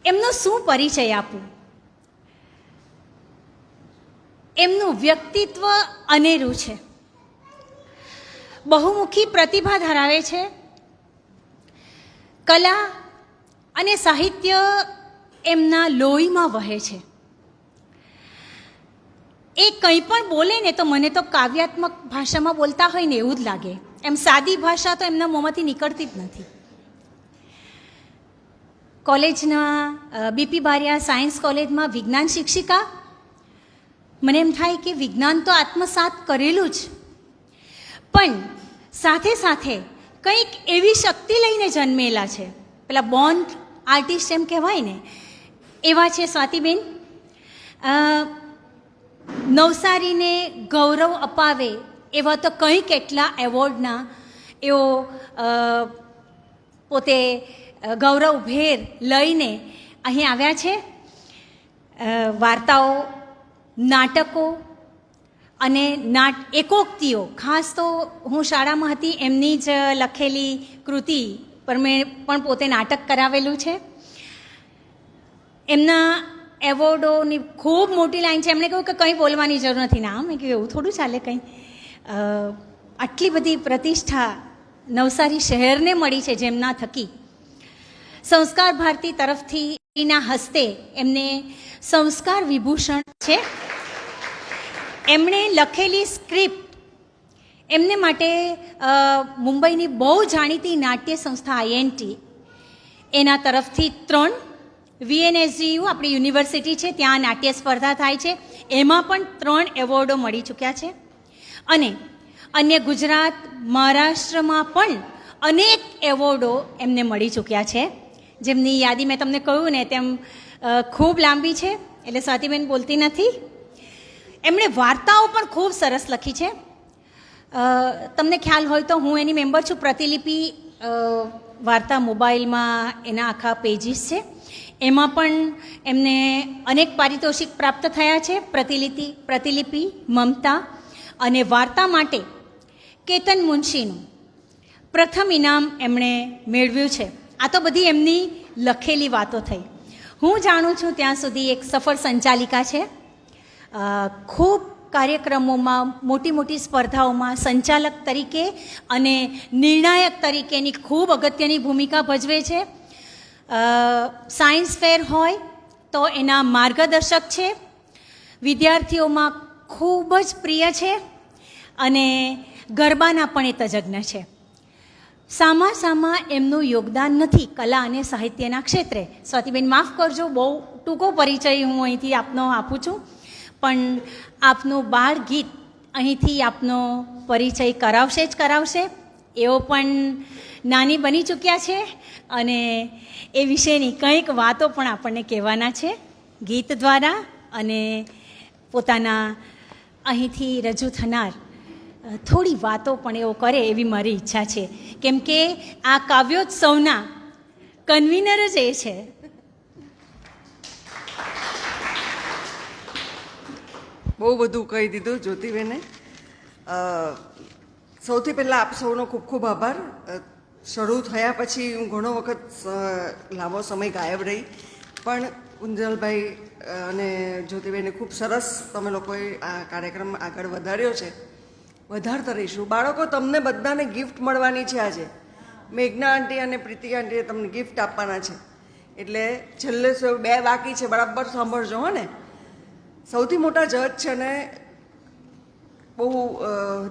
A: એમનો શું પરિચય આપું? એમનું વ્યક્તિત્વ અનેરું છે, બહુમુખી પ્રતિભા ધરાવે છે. કલા અને સાહિત્ય એમના લોહીમાં વહે છે. એ કંઈ પણ બોલે ને તો મને તો કાવ્યાત્મક ભાષામાં બોલતા હોય ને એવું જ લાગે. એમ સાદી ભાષા તો એમના મોંમાંથી નીકળતી જ નથી. કોલેજના બીપી બારિયા સાયન્સ કોલેજમાં વિજ્ઞાન શિક્ષિકા. મને એમ થાય કે વિજ્ઞાન તો આત્મસાત કરેલું જ, પણ સાથે સાથે કંઈક એવી શક્તિ લઈને જન્મેલા છે. પેલા બોન્ડ આર્ટિસ્ટ એમ કહેવાય ને, એવા છે સ્વાતિબેન. નવસારીને ગૌરવ અપાવે એવા તો કંઈ કેટલા એવોર્ડના એઓ પોતે ગૌરવભેર લઈને અહીં આવ્યા છે. વાર્તાઓ, નાટકો અને એકોક્તિઓ, ખાસ તો હું શાળામાં હતી એમની જ લખેલી કૃતિ પર મેં પણ પોતે નાટક કરાવેલું છે. એમના એવોર્ડોની ખૂબ મોટી લાઈન છે. એમણે કહ્યું કે કંઈ બોલવાની જરૂર નથી. ના, મેં કહ્યું એવું થોડું ચાલે કંઈ. આટલી બધી પ્રતિષ્ઠા નવસારી શહેરને મળી છે, જેમના થકી સંસ્કાર ભારતી તરફથી ના હસ્તે એમને સંસ્કાર વિભૂષણ છે. એમણે લખેલી સ્ક્રિપ્ટ એમને માટે મુંબઈની બહુ જાણીતી નાટ્ય સંસ્થા INT એના તરફથી 3 VNSGU આપણી યુનિવર્સિટી છે, ત્યાં નાટ્ય સ્પર્ધા થાય છે, એમાં પણ 3 એવોર્ડો મળી ચૂક્યા છે. અને અન્ય ગુજરાત, મહારાષ્ટ્રમાં પણ અનેક એવોર્ડો એમને મળી ચૂક્યા છે, જેમની યાદી મેં તમને કહ્યું ને તેમ ખૂબ લાંબી છે, એટલે સ્વાતિબેન બોલતી નથી. એમણે વાર્તાઓ પણ ખૂબ સરસ લખી છે. તમને ખ્યાલ હોય તો હું એની મેમ્બર છું. પ્રતિલિપિ વાર્તા મોબાઈલમાં એના આખા પેજીસ છે, એમાં પણ એમને અનેક પારિતોષિક પ્રાપ્ત થયા છે. પ્રતિલિપિ, મમતા અને વાર્તા માટે કેતન મુનશીનું પ્રથમ ઇનામ એમણે મેળવ્યું છે. આ તો બધી એમની લખેલી વાતો થઈ. હું જાણું છું ત્યાં સુધી એક સફળ સંચાલિકા છે. ખૂબ કાર્યક્રમોમાં, મોટી મોટી સ્પર્ધાઓમાં સંચાલક તરીકે અને નિર્ણાયક તરીકેની ખૂબ અગત્યની ભૂમિકા ભજવે છે. સાયન્સ ફેર હોય તો એના માર્ગદર્શક છે. વિદ્યાર્થીઓમાં ખૂબ જ પ્રિય છે અને ગરબાના પણ એ તજજ્ઞ છે. સામા એમનું યોગદાન નથી કલા અને સાહિત્યના ક્ષેત્રે. સ્વાતિબેન માફ કરજો, બહુ ટૂંકો પરિચય હું અહીંથી આપનો આપું છું, પણ આપનું બાળ ગીત અહીંથી આપનો પરિચય કરાવશે જ કરાવશે. એઓ પણ નાની બની ચૂક્યા છે અને એ વિશેની કંઈક વાતો પણ આપણને કહેવાના છે ગીત દ્વારા, અને પોતાના અહીંથી રજૂ થનાર થોડી વાતો પણ એવો કરે એવી મારી ઈચ્છા છે, કેમ કે આ કાવ્યોત્સવના કન્વીનર જ એ છે.
B: બહુ બધું કહી દીધું જ્યોતિબેને. સૌથી પહેલાં આપ સૌનો ખૂબ ખૂબ આભાર. શરૂ થયા પછી હું ઘણો વખત લાંબો સમય ગાયબ રહી, પણ કુંજલભાઈ અને જ્યોતિબેને ખૂબ સરસ તમે લોકોએ આ કાર્યક્રમ આગળ વધાર્યો છે. વધારતા રહીશું. બાળકો, તમને બધાને ગિફ્ટ મળવાની છે આજે. મેઘના આંટી અને પ્રીતિકા આંટીએ તમને ગિફ્ટ આપવાના છે, એટલે છેલ્લે 2 બાકી છે, બરાબર સાંભળજો હો ને. સૌથી મોટા જજ છે ને બહુ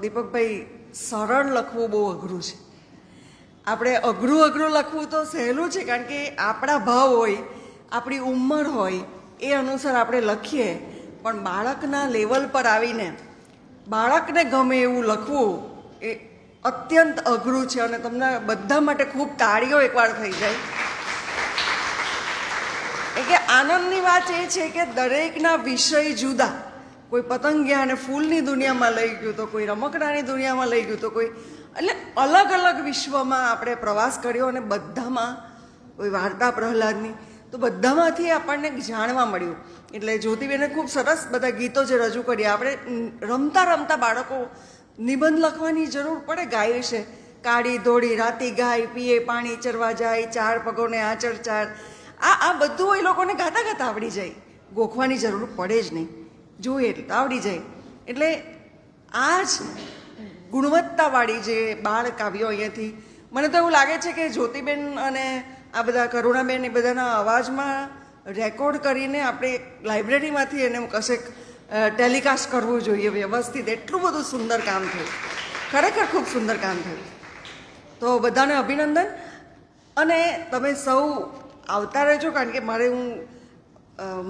B: દીપકભાઈ, સરળ લખવું બહુ અઘરું છે. આપણે અઘરું લખવું તો સહેલું છે, કારણ કે આપણા ભાવ હોય, આપણી ઉંમર હોય, એ અનુસાર આપણે લખીએ, પણ બાળકના લેવલ પર આવીને બાળકને ગમે એવું લખવું એ અત્યંત અઘરું છે. અને તમને બધા માટે ખૂબ તાળીઓ એકવાર થઈ જાય. કે આનંદની વાત એ છે કે દરેકના વિષય જુદા. કોઈ પતંગિયા અને ફૂલની દુનિયામાં લઈ ગયું, તો કોઈ રમકડાની દુનિયામાં લઈ ગયું, તો કોઈ, એટલે અલગ અલગ વિશ્વમાં આપણે પ્રવાસ કર્યો, અને બધામાં કોઈ વાર્તા પ્રહલાદની, તો બધામાંથી આપણને જાણવા મળ્યું. એટલે જ્યોતિબેને ખૂબ સરસ બધા ગીતો જે રજૂ કર્યા. આપણે રમતા રમતા બાળકો નિબંધ લખવાની જરૂર પડે ગાય વિશે. કાળી ધોળી રાતી ગાય, પીએ પાણી ચરવા જાય, 4 પગોને આચર 4. આ બધું એ લોકોને ગાતા ગાતા આવડી જાય, ગોખવાની જરૂર પડે જ નહીં, જોઈએ એટલે આવડી જાય. એટલે આ જ ગુણવત્તાવાળી જે બાળ કાવ્યો અહીંયાથી, મને તો એવું લાગે છે કે જ્યોતિબેન અને આ બધા કરુણાબેન એ બધાના અવાજમાં રેકોર્ડ કરીને આપણે લાઇબ્રેરીમાંથી એને કશેક ટેલિકાસ્ટ કરવું જોઈએ વ્યવસ્થિત. એટલું બધું સુંદર કામ થયું, ખરેખર ખૂબ સુંદર કામ થયું. તો બધાને અભિનંદન. અને તમે સૌ આવતા રહેજો, કારણ કે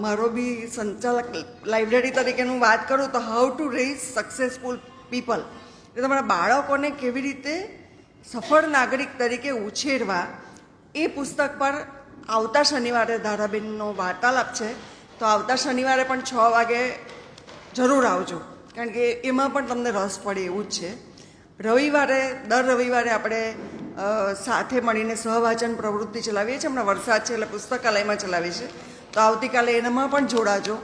B: મારો બી સંચાલક લાઇબ્રેરી તરીકેનું વાત કરું તો how to raise successful people, એટલે તમારા બાળકોને કેવી રીતે સફળ નાગરિક તરીકે ઉછેરવા, એ પુસ્તક પર આવતા શનિવારે ધારાબેનનો વાર્તાલાપ છે. તો આવતા શનિવારે પણ 6 વાગે જરૂર આવજો, કારણ કે એમાં પણ તમને રસ પડે એવું જ છે. દર રવિવારે આપણે સાથે મળીને સહવાચન પ્રવૃત્તિ ચલાવીએ છીએ. હમણાં વરસાદ છે એટલે પુસ્તકાલયમાં ચલાવીએ છીએ, તો આવતીકાલે એનામાં પણ જોડાજો.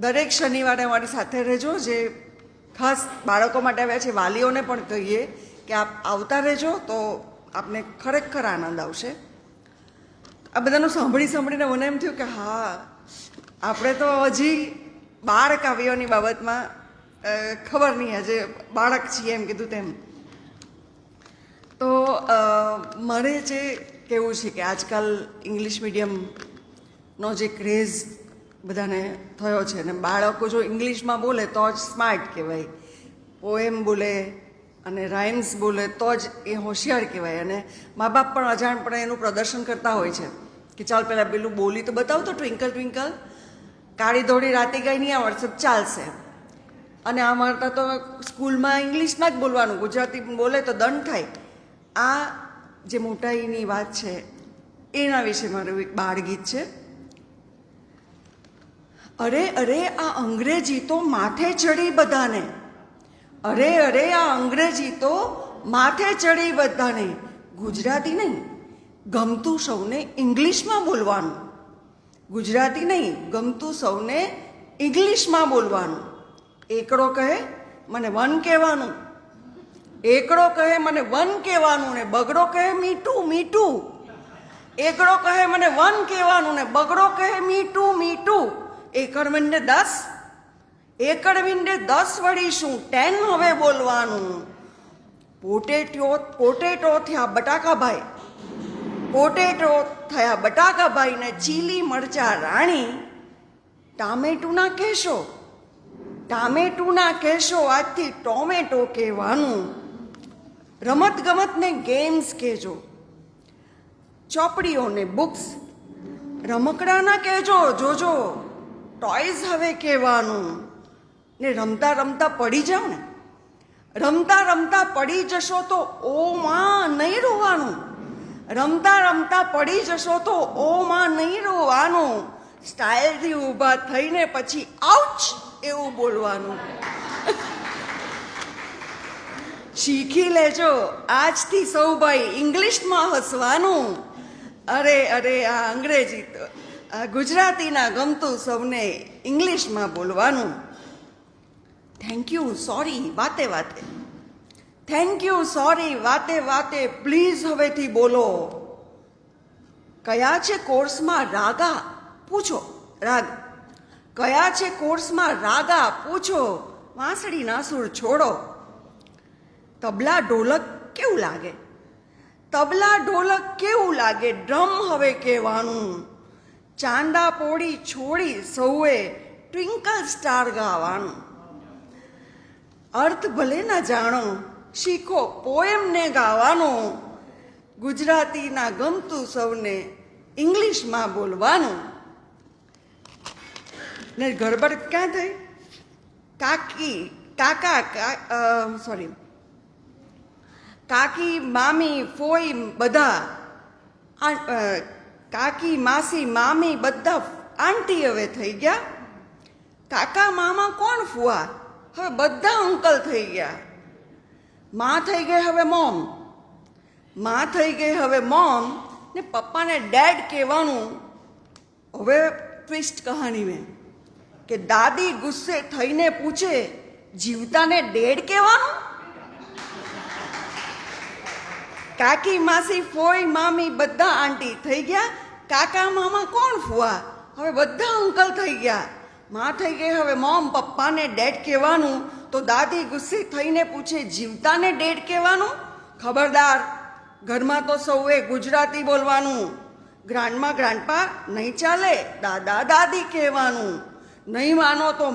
B: દરેક શનિવારે અમારી સાથે રહેજો. જે ખાસ બાળકો માટે આવ્યા છે, વાલીઓને પણ કહીએ કે આપ આવતા રહેજો, તો આપને ખરેખર આનંદ આવશે. આ બધાનું સાંભળીને મને એમ થયું કે હા, આપણે તો હજી બાળ કાવ્યોની બાબતમાં ખબર નહીં, આજે બાળક છીએ એમ કીધું તેમ. તો મારે જે કહેવું છે કે આજકાલ ઇંગ્લિશ મીડિયમનો જે ક્રેઝ બધાને થયો છે, અને બાળકો જો ઇંગ્લિશમાં બોલે તો જ સ્માર્ટ કહેવાય, પોએમ બોલે અને રાઇમ્સ બોલે તો જ એ હોશિયાર કહેવાય. અને મા બાપ પણ અજાણપણે એનું પ્રદર્શન કરતા હોય છે કે ચાલ પહેલાં પેલું બોલી તો બતાવ, તો ટ્વિંકલ ટ્વિંકલ કાળી ધોળી રાતી ગઈ નહીં આવડશે ચાલશે. અને આ વાર્તા તો સ્કૂલમાં ઇંગ્લિશમાં જ બોલવાનું, ગુજરાતી બોલે તો દંડ થાય. આ જે મોટાઈની વાત છે એના વિશે મારું એક બાળ ગીત છે. અરે અરે આ અંગ્રેજી તો માથે ચડી બધાને, અરે અરે આ અંગ્રેજી તો માથે ચડી બધાને. ગુજરાતી નહીં, ગમતું સૌને ઇંગ્લિશમાં બોલવાનું. ગુજરાતી નહીં, ગમતું સૌને ઇંગ્લિશમાં બોલવાનું. એકડો કહે મને વન કહેવાનું, એકડો કહે મને વન કહેવાનું, ને બગડો કહે મીઠું મીઠું. એકડો કહે મને વન કહેવાનું, ને બગડો કહે મીઠું મીઠું. એકડ મીંડે 10, એકડ મીંડે 10 વળી શું 10 હવે બોલવાનું. પોટેટો થયા બટાકાભાઈ, પોટેટો થયા બટાકાભાઈ, ને ચીલી મરચા રાણી. ટામેટુના કહેશો, ટામેટુના કહેશો, આજથી ટોમેટો કહેવાનું. રમતગમતને ગેમ્સ કહેજો, ચોપડીઓને બુક્સ રમકડાના કહેજો, જોજો ટોયઝ હવે કહેવાનું. ને રમતા રમતા પડી જાઓ ને, રમતા રમતા પડી જશો તો ઓ માં નહીં રોવાનું, રમતા રમતા પડી જશો તો ઓ માં નહીં રોવાનું, સ્ટાઇલથી ઊભા થઈને પછી આઉચ એવું બોલવાનું. શીખી લેજો આજથી સૌ ભાઈ ઇંગ્લિશમાં હસવાનું. અરે અરે આ અંગ્રેજી તો આ ગુજરાતીના ગમતું સૌને ઇંગ્લિશમાં બોલવાનું. થેન્ક યુ સોરી વાતે વાતે, થેન્ક યુ સોરી વાતે વાતે પ્લીઝ હવેથી બોલો. કયા છે કોર્સમાં રાગા પૂછો, રાગ કયા છે કોર્સમાં રાગા પૂછો, વાંસળીના સૂર છોડો. તબલા ઢોલક કેવું લાગે, તબલા ઢોલક કેવું લાગે ડ્રમ હવે કહેવાનું. ચાંદા પોળી છોડી સૌએ ટ્વિંકલ સ્ટાર ગાવાનું. અર્થ ભલે ના જાણો શીખો પોએમને ગાવાનું. ગુજરાતીના ગમતું સૌને ઇંગ્લિશમાં બોલવાનું. ને ગડબડ ક્યાં થઈ? કાકી કાકા સોરી કાકી મામી ફોઈ બધા કાકી માસી મામી બધા આંટી હવે થઈ ગયા. કાકા મામા કોણ ફુવા હવે બધા અંકલ થઈ ગયા. માં થઈ ગઈ હવે મોમ, માં થઈ ગઈ હવે મોમ ને પપ્પાને ડેડ કહેવાનું. હવે ટ્વિસ્ટ કહાની મેં કે દાદી ગુસ્સે થઈને પૂછે જીવતાને ડેડ કહેવાનું. કાકી માસી ફોઈ મામી બધા આંટી થઈ ગયા. કાકા મામા કોણ ફુવા હવે બધા અંકલ થઈ ગયા. માં થઈ ગઈ હવે મોમ, પપ્પાને ડેડ કહેવાનું. તો દાદી ગુસ્સે થઈને પૂછે જીવતાને ડેડ કહેવાનું. ખબરદાર ઘરમાં તો સૌએ ગુજરાતી બોલવાનું. ગ્રાન્ડમાં ગ્રાન્ડપા નહીં ચાલે, દાદા દાદી કહેવાનું. નહીં માનો તો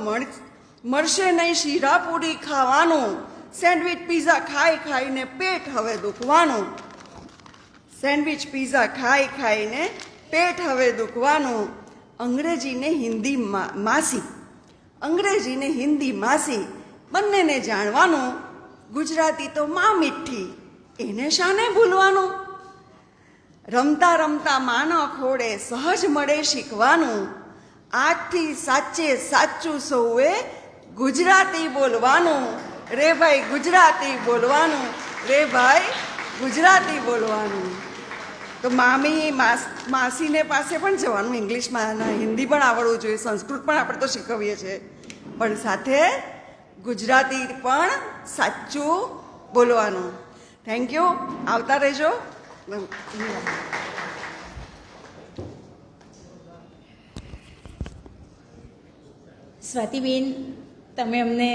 B: મળશે નહીં શીરાપુરી ખાવાનું. સેન્ડવિચ પીઝા ખાઈ ખાઈને પેટ હવે દુખવાનું. સેન્ડવિચ પીઝા ખાઈ ખાઈને પેટ હવે દુખવાનું. અંગ્રેજીને હિન્દી માસી, અંગ્રેજીને હિન્દી માસી બંનેને જાણવાનું. ગુજરાતી તો માં મીઠી એને શાને ભૂલવાનું. રમતા રમતા માના ખોડે સહજ મળે શીખવાનું. આજથી સાચે સાચું સૌએ ગુજરાતી બોલવાનું. રે ભાઈ ગુજરાતી બોલવાનું, રે ભાઈ ગુજરાતી બોલવાનું. તો મામી માસીને પાસે પણ જવાનું, ઇંગ્લિશમાં હિન્દી પણ આવડવું જોઈએ, સંસ્કૃત પણ આપણે તો શીખવીએ છીએ, પણ સાથે ગુજરાતી પણ સાચું બોલવાનું. થેન્ક યુ, આવતા રહેજો.
A: સ્વાતિબેન, તમે અમને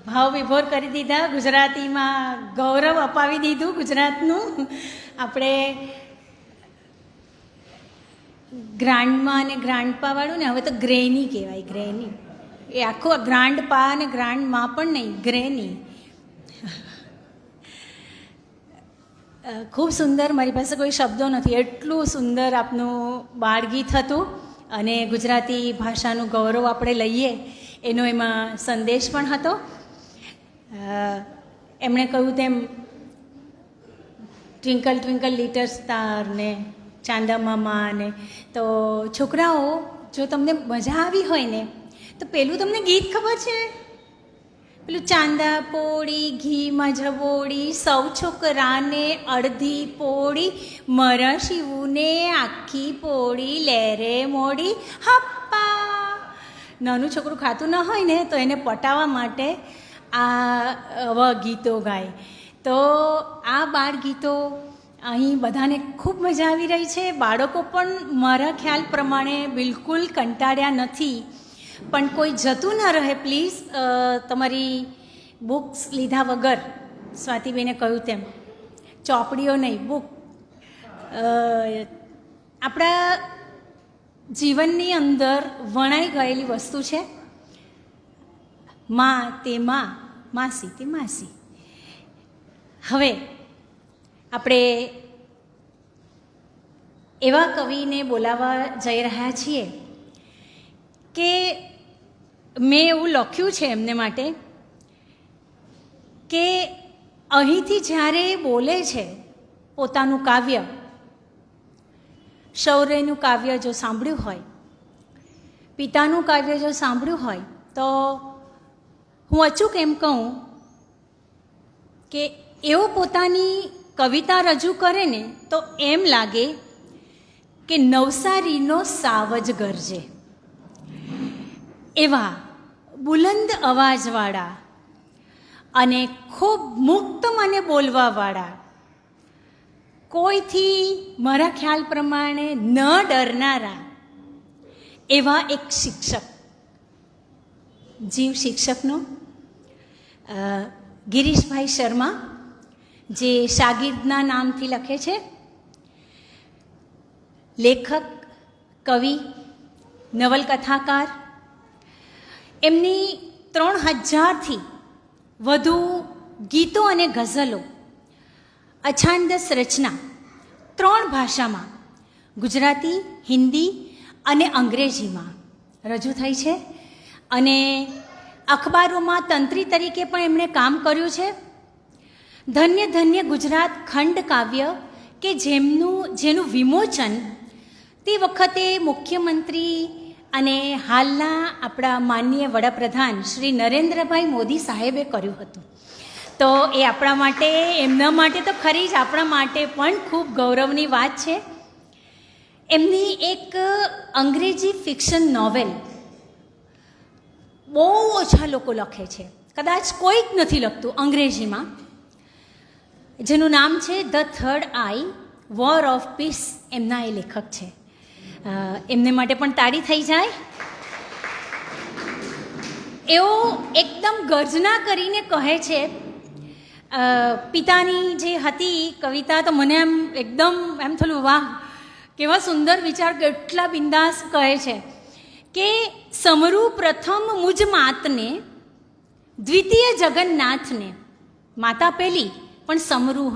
A: ભાવ વિભોર કરી દીધા, ગુજરાતીમાં ગૌરવ અપાવી દીધું ગુજરાતનું. આપણે ગ્રાન્ડમાં અને ગ્રાન્ડપા વાળું ને હવે તો ગ્રેની કહેવાય, ગ્રેની. એ આખું ગ્રાન્ડપા અને ગ્રાન્ડમાં પણ નહીં, ગ્રેની. ખૂબ સુંદર, મારી પાસે કોઈ શબ્દો નથી, એટલું સુંદર આપનું બાળગીત હતું. અને ગુજરાતી ભાષાનું ગૌરવ આપણે લઈએ એનો એમાં સંદેશ પણ હતો. એમણે કહ્યું તેમ ટ્વિંકલ ટ્વિંકલ લિટલ સ્ટાર ને ચાંદા મામા ને, તો છોકરાઓ જો તમને મજા આવી હોય ને તો પેલું તમને ગીત ખબર છે? પેલું ચાંદા પોળી ઘીમાં જબોળી, સૌ છોકરાને અડધી પોળી, મરા શિવુને આખી પોળી, લેરે મોડી હપ્પા. નાનું છોકરું ખાતું ન હોય ને તો એને પટાવવા માટે આ ગીતો ગાય. તો આ બાળ ગીતો અહીં બધાને ખૂબ મજા આવી રહી છે. બાળકો પણ મારા ખ્યાલ પ્રમાણે બિલકુલ કંટાળ્યા નથી. પણ કોઈ જતું ન રહે પ્લીઝ, તમારી બુક્સ લીધા વગર, સ્વાતિબેને કહ્યું તેમ ચોપડીઓ નહીં, બુક. આપણા જીવનની અંદર વણાઈ ગયેલી વસ્તુ છે. માં તે માં, માસી તે માસી. હવે આપણે એવા કવિને બોલાવવા જઈ રહ્યા છીએ કે મેં એવું લખ્યું છે એમને માટે કે અહીંથી જ્યારે બોલે છે પોતાનું કાવ્ય, શૌર્યનું કાવ્ય જો સાંભળ્યું હોય, પિતાનું કાવ્ય જો સાંભળ્યું હોય, તો હું અચૂક એમ કહું કે એવો પોતાની કવિતા રજૂ કરે ને તો એમ લાગે કે નવસારીનો સાવજ ગરજે. એવા બુલંદ અવાજવાળા અને ખૂબ મુક્ત મને બોલવાવાળા, કોઈથી મારા ખ્યાલ પ્રમાણે ન ડરનારા એવા એક શિક્ષક, જીવ શિક્ષકનો ગિરીશભાઈ શર્મા, જે શાગીર્દના નામથી લખે છે, લેખક, કવિ, નવલકથાકાર. એમની 3000થી વધુ ગીતો અને ગઝલો, અછાંદસ રચના 3 ભાષામાં, ગુજરાતી, હિન્દી અને અંગ્રેજીમાં રજૂ થઈ છે. અને અખબારોમાં તંત્રી તરીકે પણ એમણે કામ કર્યું છે. ધન્ય ધન્ય ગુજરાત ખંડ કાવ્ય કે જેનું વિમોચન તે વખતે મુખ્યમંત્રી અને હાલના આપણા માનનીય વડાપ્રધાન શ્રી નરેન્દ્રભાઈ મોદી સાહેબે કર્યું હતું. તો એ આપણા માટે, એમના માટે તો ખરી જ, આપણા માટે પણ ખૂબ ગૌરવની વાત છે. એમની એક અંગ્રેજી ફિક્શન નોવેલ બહુ ઓછા લોકો લખે છે, કદાચ કોઈ જ નથી લખતું અંગ્રેજીમાં, જેનું નામ છે the third I, war of piece. એમના એ લેખક છે. એમને માટે પણ તાળી થઈ જાય. એઓ એકદમ ગર્જના કરીને કહે છે, પિતાની જે હતી કવિતા, તો મને એમ એકદમ એમ થયું, વાહ કેવા સુંદર વિચાર, કેટલા બિંદાસ કહે છે કે સમરૂ પ્રથમ મુજ માતને, દ્વિતીય જગન્નાથને. માતા પહેલી પણ સમરૂ,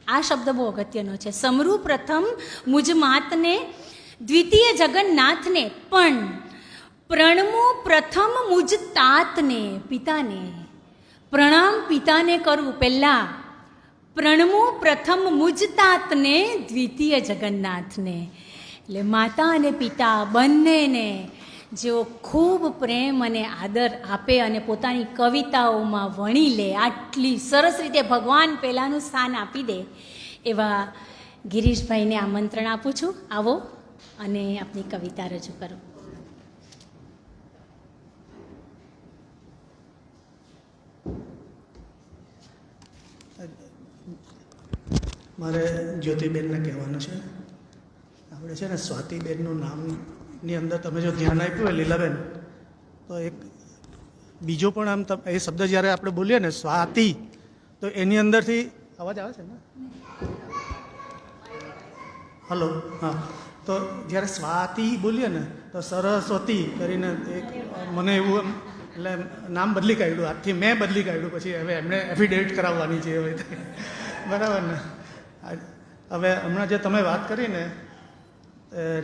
A: આ શબ્દ બહુ અગત્યનો છે. સમરૂ પ્રથમ મુજ માતને, દ્વિતીય જગન્નાથને, પણ પ્રણમો પ્રથમ મુજ તાતને, પિતાને. પ્રણામ પિતાને કરવું પહેલાં, પ્રણમો પ્રથમ મુજ તાતને, દ્વિતીય જગન્નાથને. એટલે માતા અને પિતા બંનેને જેઓ ખૂબ પ્રેમ અને આદર આપે અને પોતાની કવિતાઓમાં વણી લે, આટલી સરસ રીતે ભગવાન પહેલાંનું સ્થાન આપી દે, એવા ગિરીશભાઈને આમંત્રણ આપું છું. આવો અને આપની કવિતા રજૂ કરો.
L: મારે જ્યોતિબેનને કહેવાનું છે. આપણે છે ને સ્વાતિબેનનું નામની અંદર તમે જો ધ્યાન આપ્યું હોય લીલાબેન, તો એક બીજો પણ આમ એ શબ્દ જ્યારે આપણે બોલીએ ને સ્વાતિ, તો એની અંદરથી અવાજ આવે છે ને? હલો, હા. તો જ્યારે સ્વાતિ બોલીએ ને તો સરસ્વતી કરીને એક મને એવું એટલે નામ બદલી કાઢ્યું, આજથી મેં બદલી કાઢ્યું, પછી હવે એમણે એફિડેવિટ કરાવવાની છે હવે, બરાબર ને? હવે હમણાં જે તમે વાત કરી ને,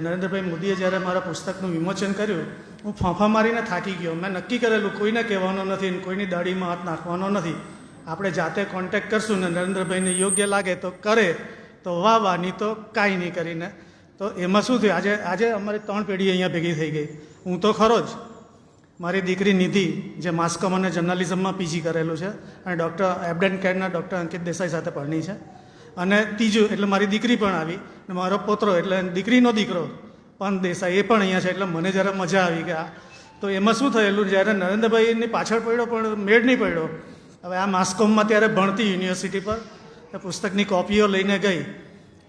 L: નરેન્દ્રભાઈ મોદીએ જ્યારે મારા પુસ્તકનું વિમોચન કર્યું, હું ફાંફા મારીને થાકી ગયો. મેં નક્કી કરેલું કોઈને કહેવાનો નથી ને કોઈની દાઢીમાં હાથ નાખવાનો નથી. આપણે જાતે કોન્ટેક્ટ કરશું ને નરેન્દ્રભાઈને યોગ્ય લાગે તો કરે, તો વાહ વાહ, નહીં તો કાંઈ નહીં કરીને. તો એમાં શું થયું, આજે અમારી 3 પેઢી અહીંયા ભેગી થઈ ગઈ. હું તો ખરો જ, મારી દીકરી નિધિ જે માસ્કોમ અને જર્નલિઝમમાં પીજી કરેલું છે અને ડૉક્ટર એબડન કેરના ડૉક્ટર અંકિત દેસાઈ સાથે ભણી છે. અને ત્રીજું એટલે મારી દીકરી પણ આવી, અને મારો પોતરો એટલે દીકરીનો દીકરો પણ દેસાઈ, એ પણ અહીંયા છે. એટલે મને જ્યારે મજા આવી ગયા. તો એમાં શું થયેલું, જ્યારે નરેન્દ્રભાઈની પાછળ પડ્યો પણ મેળ નહીં પડ્યો. હવે આ માસ્કોમમાં ત્યારે ભણતી યુનિવર્સિટી પર, એ પુસ્તકની કોપીઓ લઈને ગઈ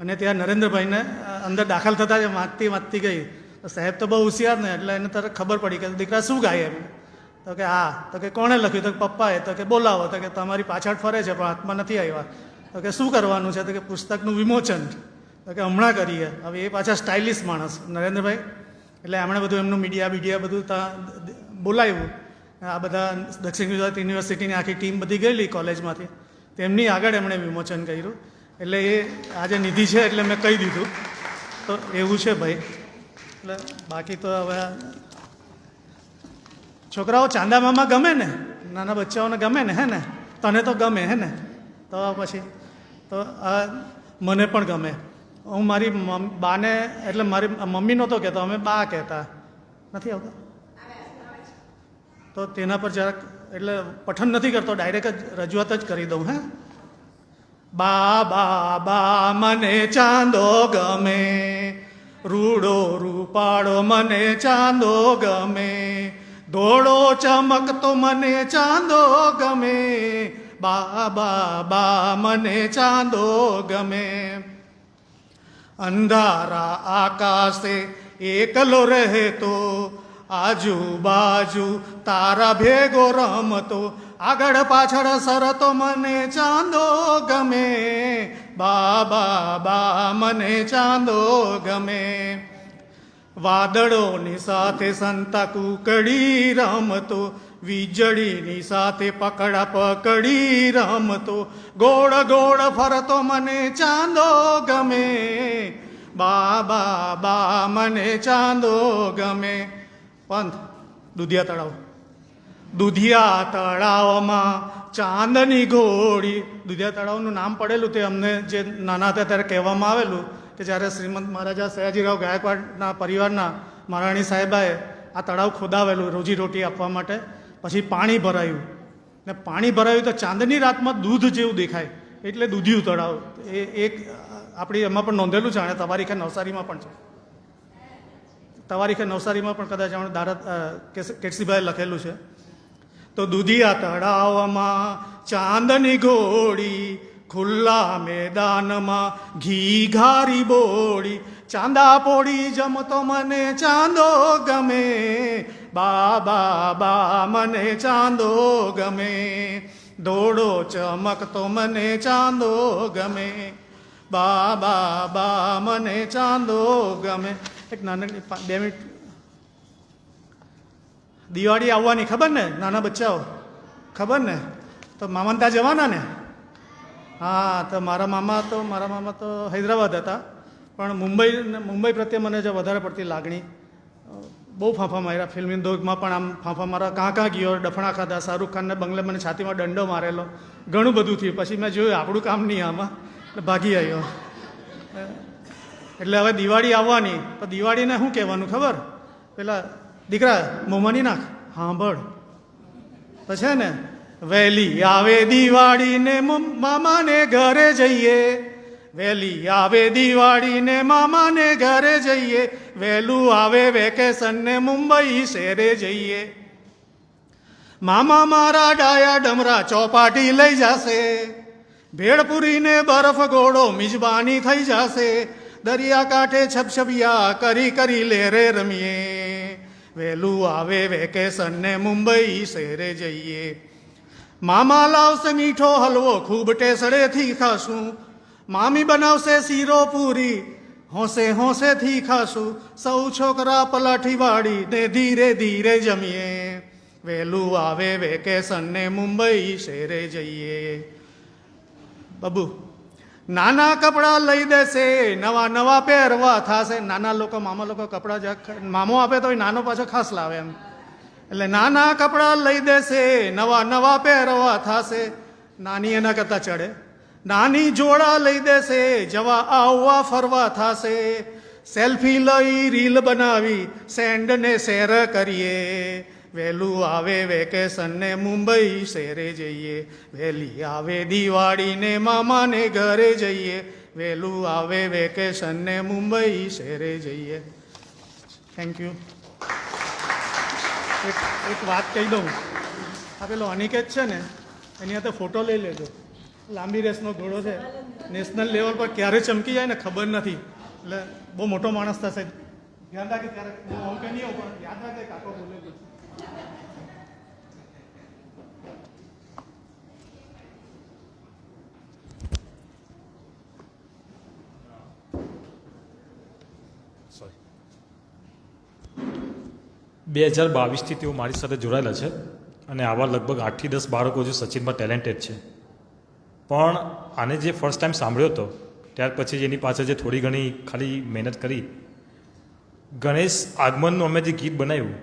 L: અને ત્યાં નરેન્દ્રભાઈને અંદર દાખલ થતાં જ વાંચતી ગઈ. તો સાહેબ તો બહુ હોશિયાર ને, એટલે એને તરત ખબર પડી કે દીકરા શું ગાય એમ. તો કે હા, તો કે કોણે લખ્યું, તો કે પપ્પાએ. તો કે બોલાવો, તો કે તમારી પાછળ ફરે છે પણ હાથમાં નથી આવ્યા. તો કે શું કરવાનું છે, તો કે પુસ્તકનું વિમોચન. તો કે હમણાં કરીએ. હવે એ પાછા સ્ટાઇલિશ માણસ નરેન્દ્રભાઈ, એટલે એમણે બધું એમનું મીડિયા બધું ત્યાં બોલાવ્યું. આ બધા દક્ષિણ ગુજરાત યુનિવર્સિટીની આખી ટીમ બધી ગયેલી કોલેજમાંથી. તેમની આગળ એમણે વિમોચન કર્યું. એટલે એ આજે નિધિ છે એટલે મેં કહી દીધું. તો એવું છે ભાઈ. એટલે બાકી તો હવે છોકરાઓ ચાંદા મામા ગમે ને, નાના બચ્ચાઓને ગમે ને, હે ને? તને તો ગમે, હે ને? તો પછી તો મને પણ ગમે. હું મારી બાને, એટલે મારી મમ્મી નહોતો કહેતો, અમે બા કહેતા. નથી આવતા? તો તેના પર જરાક, એટલે પઠન નથી કરતો, ડાયરેક્ટ જ રજૂઆત જ કરી દઉં. હે, બા બા બા મને ચાંદો ગમે, રૂડો રૂપાળો મને ચાંદો ગમે, ધોળો ચમકતો મને ચાંદો ગમે, બા બા બા મને ચાંદો ગમે. અંધારા આકાશે એકલો રહેતો, આજુબાજુ તારા ભેગો રમતો, આગળ પાછળ સરતો મને ચાંદો ગમે, બા બા બા મને ચાંદો ગમે. વાદળોની સાથે સંતા કુકડી રમતો, વીજળીની સાથે પકડા પકડી રમતો, ગોળ ગોળ ફરતો મને ચાંદો ગમે, બા બા બા મને ચાંદો ગમે. પંથ દુધિયા તળાવ. દુધિયા તળાવમાં ચાંદની ઘોડી. દુધિયા તળાવનું નામ પડેલું તે અમને જે નાના હતા ત્યારે કહેવામાં આવેલું કે જ્યારે શ્રીમંત મહારાજા સયાજીરાવ ગાયકવાડના પરિવારના મહારાણી સાહેબાએ આ તળાવ ખોદાવેલું રોજીરોટી આપવા માટે. પછી પાણી ભરાયું ને પાણી ભરાયું તો ચાંદની રાતમાં દૂધ જેવું દેખાય એટલે દૂધિયું તળાવ. એ એક આપણી એમાં પણ નોંધેલું છે. અને તવારીખે નવસારીમાં પણ છે. તવારીખે નવસારીમાં પણ કદાચ આપણે દારદ કેટસીભાઈએ લખેલું છે. તો દુધિયા તળાવમાં ચાંદની ઘોડી, ખુલ્લા મેદાનમાં ઘી ઘારી બોડી, ચાંદા પોડી જમતો મને ચાંદો ગમે, બા બા બા મને ચાંદો ગમે, ધોળો ચમકતો મને ચાંદો ગમે, બા બા બા મને ચાંદો ગમે. એક નાનકડી 2 મિનિટ. દિવાળી આવવાની ખબર ને નાના બચ્ચાઓ? ખબર ને? તો મામાને ત્યાં જવાના ને? હા, તો મારા મામા તો હૈદરાબાદ હતા, પણ મુંબઈ પ્રત્યે મને જે વધારે પડતી લાગણી. બહુ ફાંફા માર્યા ફિલ્મ ઉદ્યોગમાં પણ. આમ ફાંફા મારા કાં ગયો, ડફણા ખાધા, શાહરૂખ ખાનને બંગલે મને છાતીમાં દંડો મારેલો, ઘણું બધું થયું. પછી મેં જોયું આપણું કામ નહીં આમાં, એટલે ભાગી આવ્યો. એટલે હવે દિવાળી આવવાની, તો દિવાળીને શું કહેવાનું ખબર? પેલા દીકરા મોંમાં નાખ, સાંભળ તો છે ને, વહેલી આવે દિવાળીને મામાને ઘરે જઈએ, વહેલી આવે દિવાળીને મામાને ઘરે જઈએ, વહેલું આવે વેકેશનને મુંબઈ શહેરે જઈએ. મામા મારા ડાયા ડમરા ચોપાટી લઈ જશે, ભેળપુરીને બરફ ગોળો મિજબાની થઈ જશે, દરિયા કાંઠે છપછપિયા કરી કરી લેરે રમીએ, વહેલું આવે વેકેશનને મુંબઈ શહેરે જઈએ. મામા લાવશે મીઠો હલવો ખૂબ ટેસડેથી ખાશું, મામી બનાવશે શીરો પૂરી હોંશે હોંશેથી ખાશું, સૌ છોકરા પલાઠી વાળીને ધીરે ધીરે જમીએ, વહેલું આવે વેકેશનને મુંબઈ શહેરે જઈએ. બબુ નાના કપડાં લઈ દેશે, નવા નવા પહેરવા થશે. નાના લોકો, મામા લોકો કપડાં મામો આપે તો નાનો પાછો ખાસ લાવે એમ. એટલે નાના કપડાં લઈ દેશે, નવા નવા પહેરવા થશે. નાની એના કરતાં ચડે. નાની જોડા લઈ દેશે, જવા આવવા ફરવા થશે. સેલ્ફી લઈ રીલ બનાવી સેન્ડને શેર કરીએ, વહેલું આવે વેકેશનને મુંબઈ શહેરે જઈએ, વહેલી આવે દિવાળીને મામાને ઘરે જઈએ, વહેલું આવે વેકેશનને મુંબઈ શહેરે જઈએ. Thank you. એક વાત કહી દઉં. આ પેલો અનિકેત છે ને, એની હાથે ફોટો લઈ લેજો. લાંબી રેસનો ઘોડો છે, નેશનલ લેવલ પર ક્યારે ચમકી જાય ને ખબર નથી. એટલે બહુ મોટો માણસ થશે. ધ્યાન રાખે ત્યારે હું કે નહીં આવું, પણ યાદ રાખે કાકો બોલે.
K: સોરી. 2022થી તેઓ મારી સાથે જોડાયેલા છે અને આવા લગભગ 8 થી 10 બાળકો જે સચિનમાં ટેલેન્ટેડ છે. પણ આને જે ફર્સ્ટ ટાઈમ સાંભળ્યો હતો ત્યાર પછી એની પાછળ જે થોડી ઘણી ખાલી મહેનત કરી, ગણેશ આગમનનું અમે જે ગીત બનાવ્યું,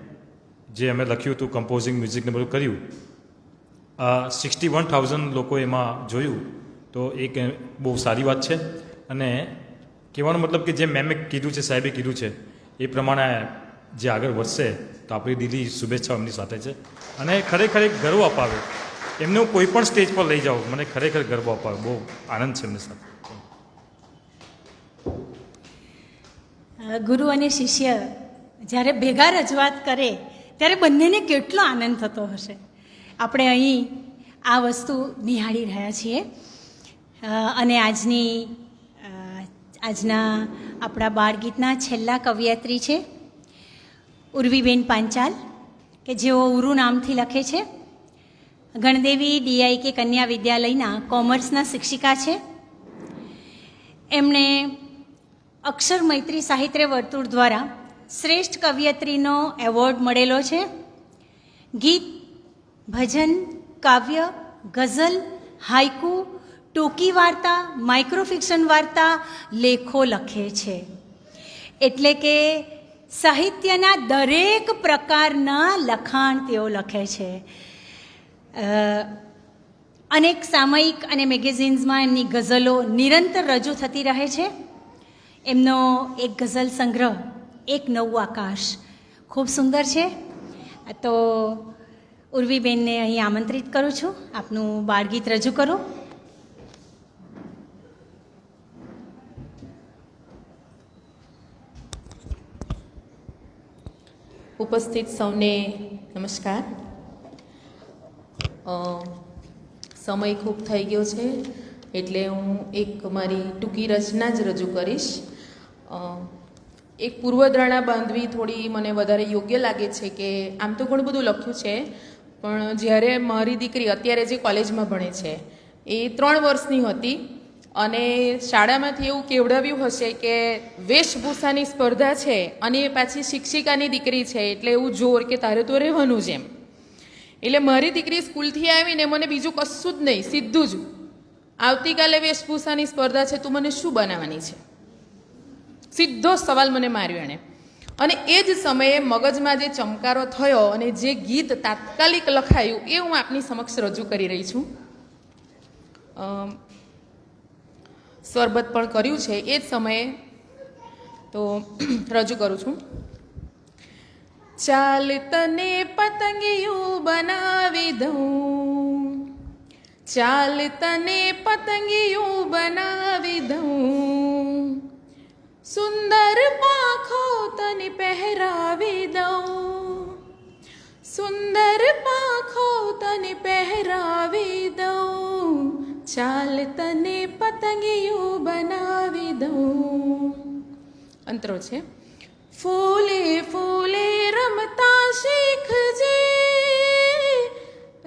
K: જે અમે લખ્યું હતું, કમ્પોઝિંગ મ્યુઝિકને બધું કર્યું, 61,000 લોકો એમાં જોયું, તો એક બહુ સારી વાત છે. અને કહેવાનો મતલબ કે જે મેમે કીધું છે, સાહેબે કીધું છે, એ પ્રમાણે જે આગળ વધશે તો આપણી દિલી શુભેચ્છાઓ એમની સાથે છે. અને ખરેખર એક ગર્વ અપાવે, એમને હું કોઈ પણ સ્ટેજ પર લઈ જાઉં, મને ખરેખર ગર્વ અપાવે, બહુ આનંદ છે એમની સાથે.
A: ગુરુ અને શિષ્ય જ્યારે ભેગા રજૂઆત કરે ત્યારે બંનેને કેટલો આનંદ થતો હશે. આપણે અહીં આ વસ્તુ નિહાળી રહ્યા છીએ. અને આજના આપણા બાળગીતના છેલ્લા કવિયત્રી છે ઉર્વીબેન પાંચાલ, કે જેઓ ઉરુ નામથી લખે છે. ગણદેવી DIK કન્યા વિદ્યાલયના કોમર્સના શિક્ષિકા છે. એમણે અક્ષર મૈત્રી સાહિત્ય વર્તુળ દ્વારા શ્રેષ્ઠ કવિયત્રીનો એવોર્ડ મળેલો છે. ગીત, ભજન, કાવ્ય, ગઝલ, હાઇકુ, ટૂંકી વાર્તા, માઇક્રોફિક્શન વાર્તા, લેખો લખે છે. એટલે કે સાહિત્યના દરેક પ્રકારના લખાણ તેઓ લખે છે. અનેક સામયિક અને મેગેઝિન્સમાં એમની ગઝલો નિરંતર રજૂ થતી રહે છે. એમનો એક ગઝલ સંગ્રહ એક નવું આકાશ ખૂબ સુંદર છે. તો ઉર્વીબેનને અહીં આમંત્રિત કરું છું, આપનું બાળગીત રજૂ કરો.
M: ઉપસ્થિત સૌને નમસ્કાર. સમય ખૂબ થઈ ગયો છે એટલે હું એક મારી ટૂંકી રચના જ રજૂ કરીશ. એક પૂર્વધારણા બાંધવી થોડી મને વધારે યોગ્ય લાગે છે કે આમ તો ઘણું બધું લખ્યું છે, પણ જ્યારે મારી દીકરી અત્યારે જે કોલેજમાં ભણે છે એ 3 વર્ષની હતી અને શાળામાંથી એવું કેવડાવ્યું હશે કે વેશભૂષાની સ્પર્ધા છે અને એ પાછી શિક્ષિકાની દીકરી છે એટલે એવું જોર કે તારે તો રહેવાનું જ એમ. એટલે મારી દીકરી સ્કૂલથી આવીને મને બીજું કશું જ નહીં, સીધું જ આવતીકાલે વેશભૂષાની સ્પર્ધા છે, તું મને શું બનાવવાની છે, સીધો સવાલ મને માર્યો એણે. અને એ જ સમયે મગજમાં જે ચમકારો થયો અને જે ગીત તાત્કાલિક લખાયું એ હું આપની સમક્ષ રજૂ કરી રહી છું. સ્વરબદ્ધ પણ કર્યું છે એ જ સમયે, તો રજૂ કરું છું. ચાલ તને પતંગિયું બનાવી દઉં, ચાલ તને પતંગિયું બનાવી દઉં, સુંદર પાંખો તને પહેરાવી દઉં, સુંદર પાંખો તને પહેરાવી દઉં, ચાલ તને પતંગિયું બનાવી દઉં. અંતરો છે. ફૂલે ફૂલે રમતા શીખજે,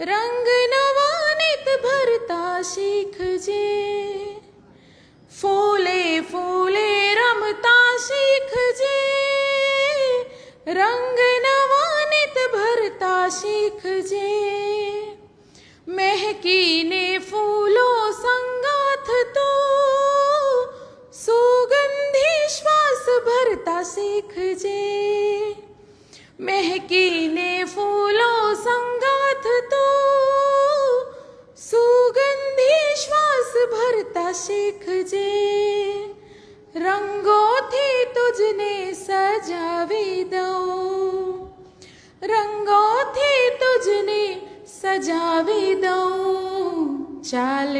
M: રંગ નવા નિત ભરતા શીખજે, ફૂલે ફૂલે રમતા શીખજે, રંગ નવા નિત ભરતા શીખજે, મહેકીને ફૂલો સંગાથ તો સુગંધી શ્વાસ ભરતા શીખજે, મહેકીને ફૂલો સંગાથ તો સુગંધી શ્વાસ ભરતા શીખજે, રંગોથી તુજને સજાવી દઉં, રંગોથી તુજને સજાવી દઉં, ચાલ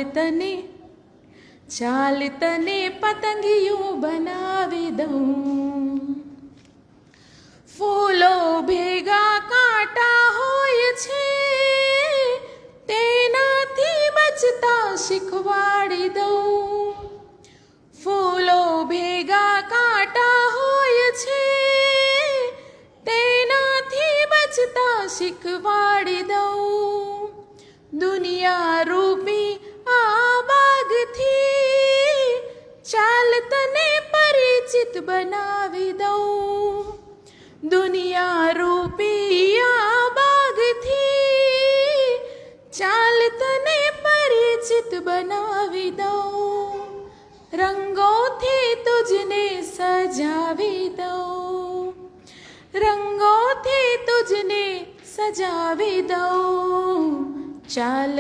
M: તને પતંગિયું બનાવી દઉં. ફૂલો ભેગા કાંટા હોય છે તેનાથી બચતા શીખવાડી દઉં, ફૂલો ભેગા કાંટા હોય છે તેનાથી બચતા શીખવાડી દઉં, દુનિયા રૂપી આ બાગથી ચાલ તને પરિચિત બનાવી દઉં, દુનિયા રૂપી આ બાગથી ચાલ તને પરિચિત બનાવી દઉં, રંગોથી તુજને સજાવી દઉં, રંગોથી તુજને સજાવી દઉં. ચાલ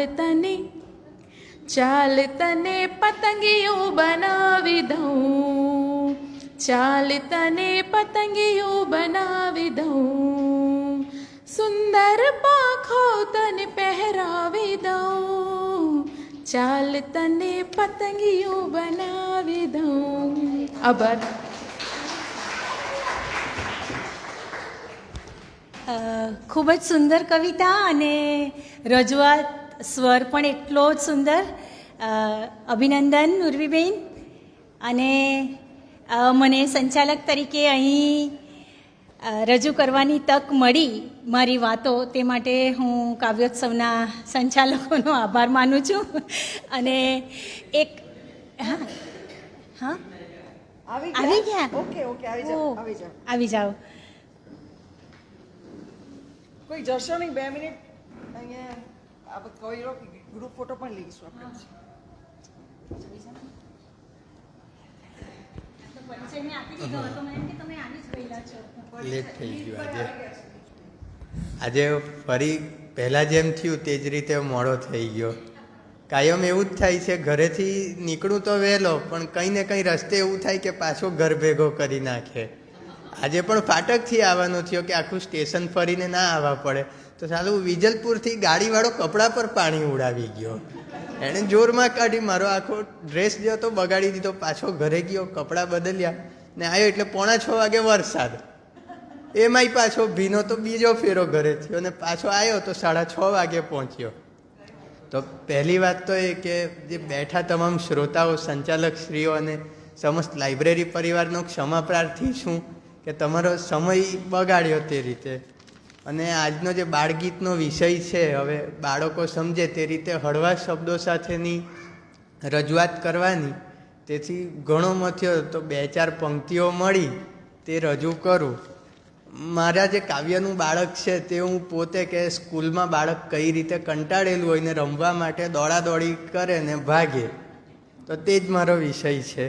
M: તને પતંગિયું બનાવી દઉં, ચાલ તને પતંગિયું બનાવી દઉં, સુંદર પાંખો તને પહેરાવી દઉં, ચાલ તને પતંગિયું બનાવી દઉં. આભાર.
A: ખૂબ જ સુંદર કવિતા અને રજૂઆત, સ્વર પણ એટલો જ સુંદર. અભિનંદન ઉર્વીબેન. અને મને સંચાલક તરીકે અહીં રજૂ કરવાની તક મળી મારી વાતો, તે માટે હું કાવ્યોત્સવના સંચાલકોનો આભાર માનું છું. અને એક આવી ગયા.
B: ઓકે
A: આવી જાઓ.
B: કોઈ જશો નહીં, 2 મિનિટ અહીંયા આ કોઈ ગ્રુપ ફોટો પણ લઈશું આપણે.
N: લેટ થઈ ગયું આજે ફરી પહેલાં જેમ થયું તે જ રીતે મોડો થઈ ગયો. કાયમ એવું જ થાય છે, ઘરેથી નીકળું તો વહેલો પણ કંઈ ને કંઈ રસ્તે એવું થાય કે પાછો ઘર ભેગો કરી નાખે. આજે પણ ફાટકથી આવવાનો થયો કે આખું સ્ટેશન ફરીને ના આવવા પડે, તો સાલું વિજલપુરથી ગાડીવાળો કપડા પર પાણી ઉડાવી ગયો. એણે જોરમાં કાઢી મારો આખો ડ્રેસ જે હતો બગાડી દીધો. પાછો ઘરે ગયો, કપડાં બદલ્યા ને આવ્યો એટલે 5:45 વાગે વરસાદ. એમાંય પાછો ભીનો તો બીજો ફેરો ઘરે થયો અને પાછો આવ્યો તો 6:30 વાગે પહોંચ્યો. તો પહેલી વાત તો એ કે જે બેઠા તમામ શ્રોતાઓ, સંચાલક શ્રીઓ અને સમસ્ત લાઇબ્રેરી પરિવારનો ક્ષમા પ્રાર્થી છું કે તમારો સમય બગાડ્યો તે રીતે. અને આજનો જે બાળગીતનો વિષય છે, હવે બાળકો સમજે તે રીતે હળવા શબ્દો સાથેની રજૂઆત કરવાની, તેથી ઘણો મથ્યો તો 2-4 પંક્તિઓ મળી તે રજૂ કરું. મારા જે કાવ્યનું બાળક છે તે હું પોતે કે સ્કૂલમાં બાળક કઈ રીતે કંટાળેલું હોય ને રમવા માટે દોડાદોડી કરે ને ભાગે, તો તે જ મારો વિષય છે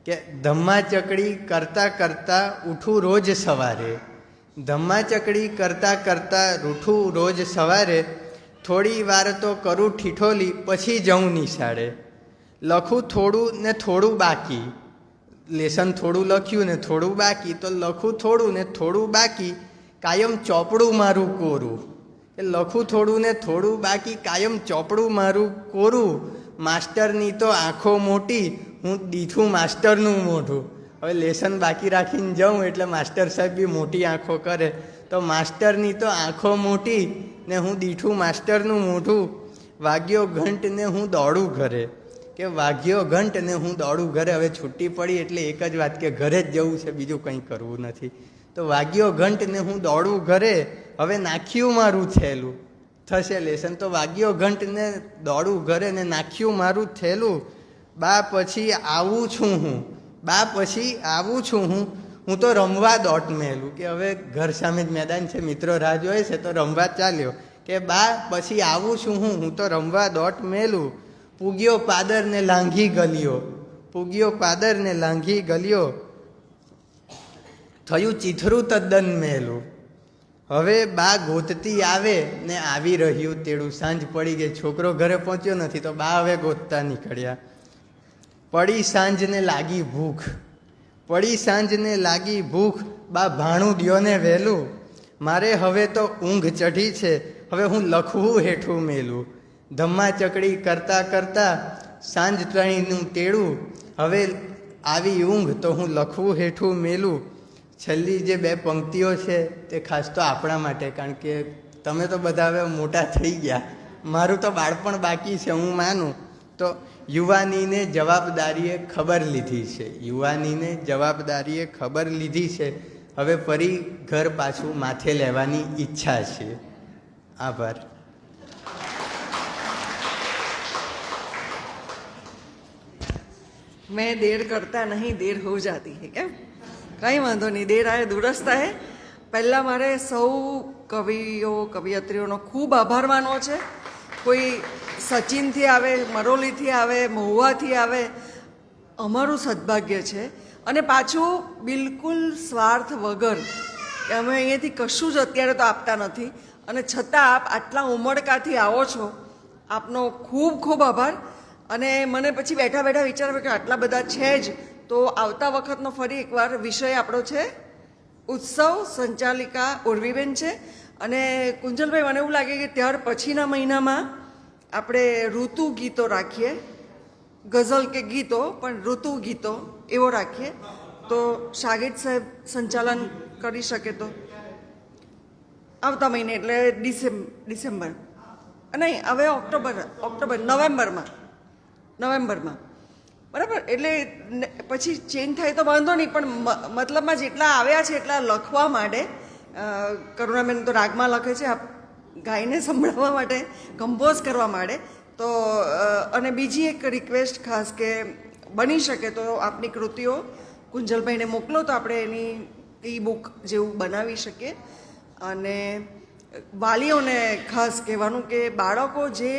N: કે ધમ્મા ચકડી કરતાં કરતાં ઉઠું રોજ સવારે, ધમ્મા ચકડી કરતાં કરતાં રૂઠું રોજ સવારે, થોડી વાર તો કરું ઠીઠોલી પછી જઉં નિશાળે, લખું થોડું ને થોડું બાકી, લેસન થોડું લખ્યું ને થોડું બાકી, તો લખું થોડું ને થોડું બાકી, કાયમ ચોપડું મારું કોરું. એ લખું થોડું ને થોડું બાકી, કાયમ ચોપડું મારું કોરું, માસ્ટરની તો આંખો મોટી, હું દીઠું માસ્ટરનું મોઢું. હવે લેસન બાકી રાખીને જાઉં એટલે માસ્ટર સાહેબ બી મોટી આંખો કરે, તો માસ્ટરની તો આંખો મોટી ને હું દીઠું માસ્ટરનું મોઢું, વાગ્યો ઘંટ ને હું દોડું ઘરે, કે વાગ્યો ઘંટ ને હું દોડું ઘરે. હવે છૂટી પડી એટલે એક જ વાત કે ઘરે જ જવું છે, બીજું કંઈ કરવું નથી. તો વાગ્યો ઘંટ ને હું દોડું ઘરે, હવે નાખ્યું મારું થેલું, થશે લેસન. તો વાગ્યો ઘંટ ને દોડું ઘરે ને નાખ્યું મારું થેલું, બા પછી આવું છું હું, બા પછી આવું છું હું તો રમવા દોટ મેલું. કે હવે ઘર સામે જ મેદાન છે, મિત્રો રાહ જોઈએ છે તો રમવા ચાલ્યો. કે બા પછી આવું છું હું તો રમવા દોટ મેલું, પૂગ્યો પાદર ને લાંઘી ગલિયો, પૂગ્યો પાદર ને લાંઘી ગલિયો, થયું ચીથરું તદ્દન મેલું. હવે બા ગોતતી આવે ને આવી રહ્યું તેડું, સાંજ પડી ગઈ, છોકરો ઘરે પહોંચ્યો નથી તો બા હવે ગોતતા નીકળ્યા. પડી સાંજને લાગી ભૂખ, પડી સાંજને લાગી ભૂખ, બા ભાણું દ્યો ને વહેલું, મારે હવે તો ઊંઘ ચઢી છે, હવે હું લખવું હેઠું મેલું, ધમ્મા ચકડી કરતાં કરતાં સાંજ ત્રણનું તેડું, હવે આવી ઊંઘ તો હું લખવું હેઠું મેલું. છેલ્લી જે 2 પંક્તિઓ છે તે ખાસ તો આપણા માટે, કારણ કે તમે તો બધા હવે મોટા થઈ ગયા, મારું તો બાળપણ બાકી છે. હું માનું તો યુવાનીને જવાબદારીએ ખબર લીધી છે, યુવાનીને જવાબદારીએ ખબર લીધી છે, હવે ફરી ઘર પાછું માથે લેવાની ઈચ્છા છે. આભાર.
B: मैं देर करता नहीं, देर हो जाती है. કેમ કંઈ વાંધો નહીં, દેર આયે દુરસ્ત આયે. પહેલાં મારે સૌ કવિઓ કવિયત્રીઓનો ખૂબ આભાર માનવો છે. કોઈ સચિનથી આવે, મરોલીથી આવે, મહુવાથી આવે, અમારું સદભાગ્ય છે. અને પાછું બિલકુલ સ્વાર્થ વગર કે અમે અહીંયાથી કશું જ અત્યારે તો આપતા નથી, અને છતાં આપ આટલા ઉમળકાથી આવો છો, આપનો ખૂબ ખૂબ આભાર. અને મને પછી બેઠા બેઠા વિચાર આવ્યો કે આટલા બધા છે જ, તો આવતા વખતનો ફરી એકવાર વિષય આપણો છે ઉત્સવ. સંચાલિકા ઉર્વીબેન છે. અને કુંજલભાઈ, મને એવું લાગે કે ત્યાર પછીના મહિનામાં આપણે ઋતુ ગીતો રાખીએ, ગઝલ કે ગીતો, પણ ઋતુ ગીતો એવો રાખીએ, તો શાહિદ સાહેબ સંચાલન કરી શકે. તો આવતા મહિને એટલે ડિસેમ્બર નહીં, હવે ઓક્ટોબર નવેમ્બરમાં બરાબર. એટલે પછી ચેન્જ થાય તો વાંધો નહીં, પણ મતલબમાં જેટલા આવ્યા છે એટલા લખવા માટે કરુણાબેન તો રાગમાં લખે છે, ગાયને સંભળાવવા માટે, કમ્પોઝ કરવા માટે. તો અને બીજી એક રિક્વેસ્ટ ખાસ કે બની શકે તો આપની કૃતિઓ કુંજલભાઈને મોકલો તો આપણે એની ઈ બુક જેવું બનાવી શકીએ. અને વાલીઓને ખાસ કહેવાનું કે બાળકો જે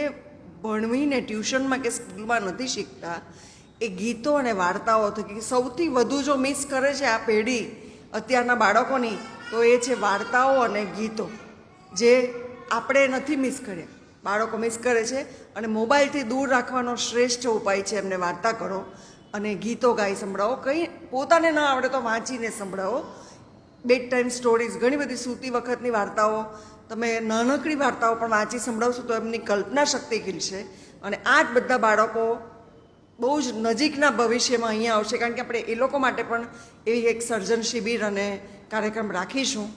B: ભણવીને ટ્યુશનમાં કે સ્કૂલમાં નથી શીખતા, એ ગીતો અને વાર્તાઓ થકી સૌથી વધુ જો મિસ કરે છે આ પેઢી અત્યારના બાળકોની, તો એ છે વાર્તાઓ અને ગીતો, જે આપણે નથી મિસ કર્યા, બાળકો મિસ કરે છે. અને મોબાઈલથી દૂર રાખવાનો શ્રેષ્ઠ ઉપાય છે એમને વાર્તા કરો અને ગીતો ગાઈ સંભળાવો. કંઈ પોતાને ન આવડે તો વાંચીને સંભળાવો. બેડ ટાઈમ સ્ટોરીઝ, ઘણી બધી સૂતી વખતની વાર્તાઓ, તમે નાનકડી વાર્તાઓ પણ વાંચી સંભળાવશો તો એમની કલ્પના શક્તિ ખીલશે. અને આ જ બધા બાળકો બહુ જ નજીકના ભવિષ્યમાં અહીંયા આવશે, કારણ કે આપણે એ લોકો માટે પણ એવી એક સર્જન શિબિર અને કાર્યક્રમ રાખીશું.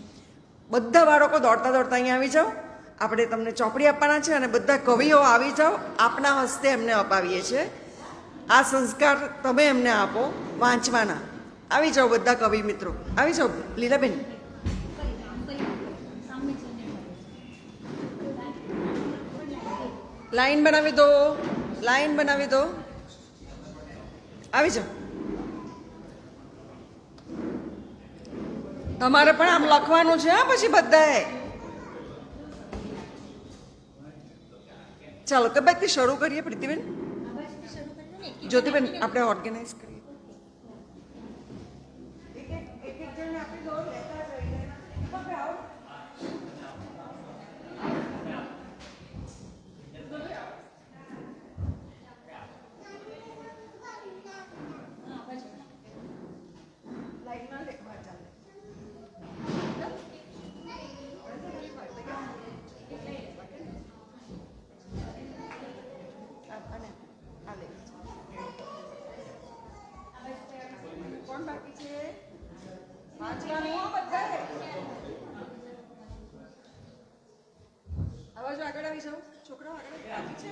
B: બધા બાળકો દોડતા દોડતા અહીંયા આવી જાઓ, આપણે તમને ચોપડી આપવાના છે, અને બધા કવિઓ આવી જાઓ, આપના હસ્તે એમને અપાવીએ છીએ. આ સંસ્કાર તમે એમને આપો વાંચવાના. આવી જાઓ બધા કવિ મિત્રો, આવી જાઓ. લીલાબેન, લાઈન બનાવી દો, લાઈન બનાવી દો, આવી જાઓ. તમારે પણ આમ લખવાનું છે હા પછી બધાએ. ચાલો કબાટથી શરૂ કરીએ. પ્રીતિબેન, જ્યોતિબેન, આપણે ઓર્ગેનાઇઝ કરીએ. કોણ બાકી છે? વાંચવાનું હો બધાએ. આવાજો આગળ આવી જાઓ છોકરાઓ, આગળ બાકી છે.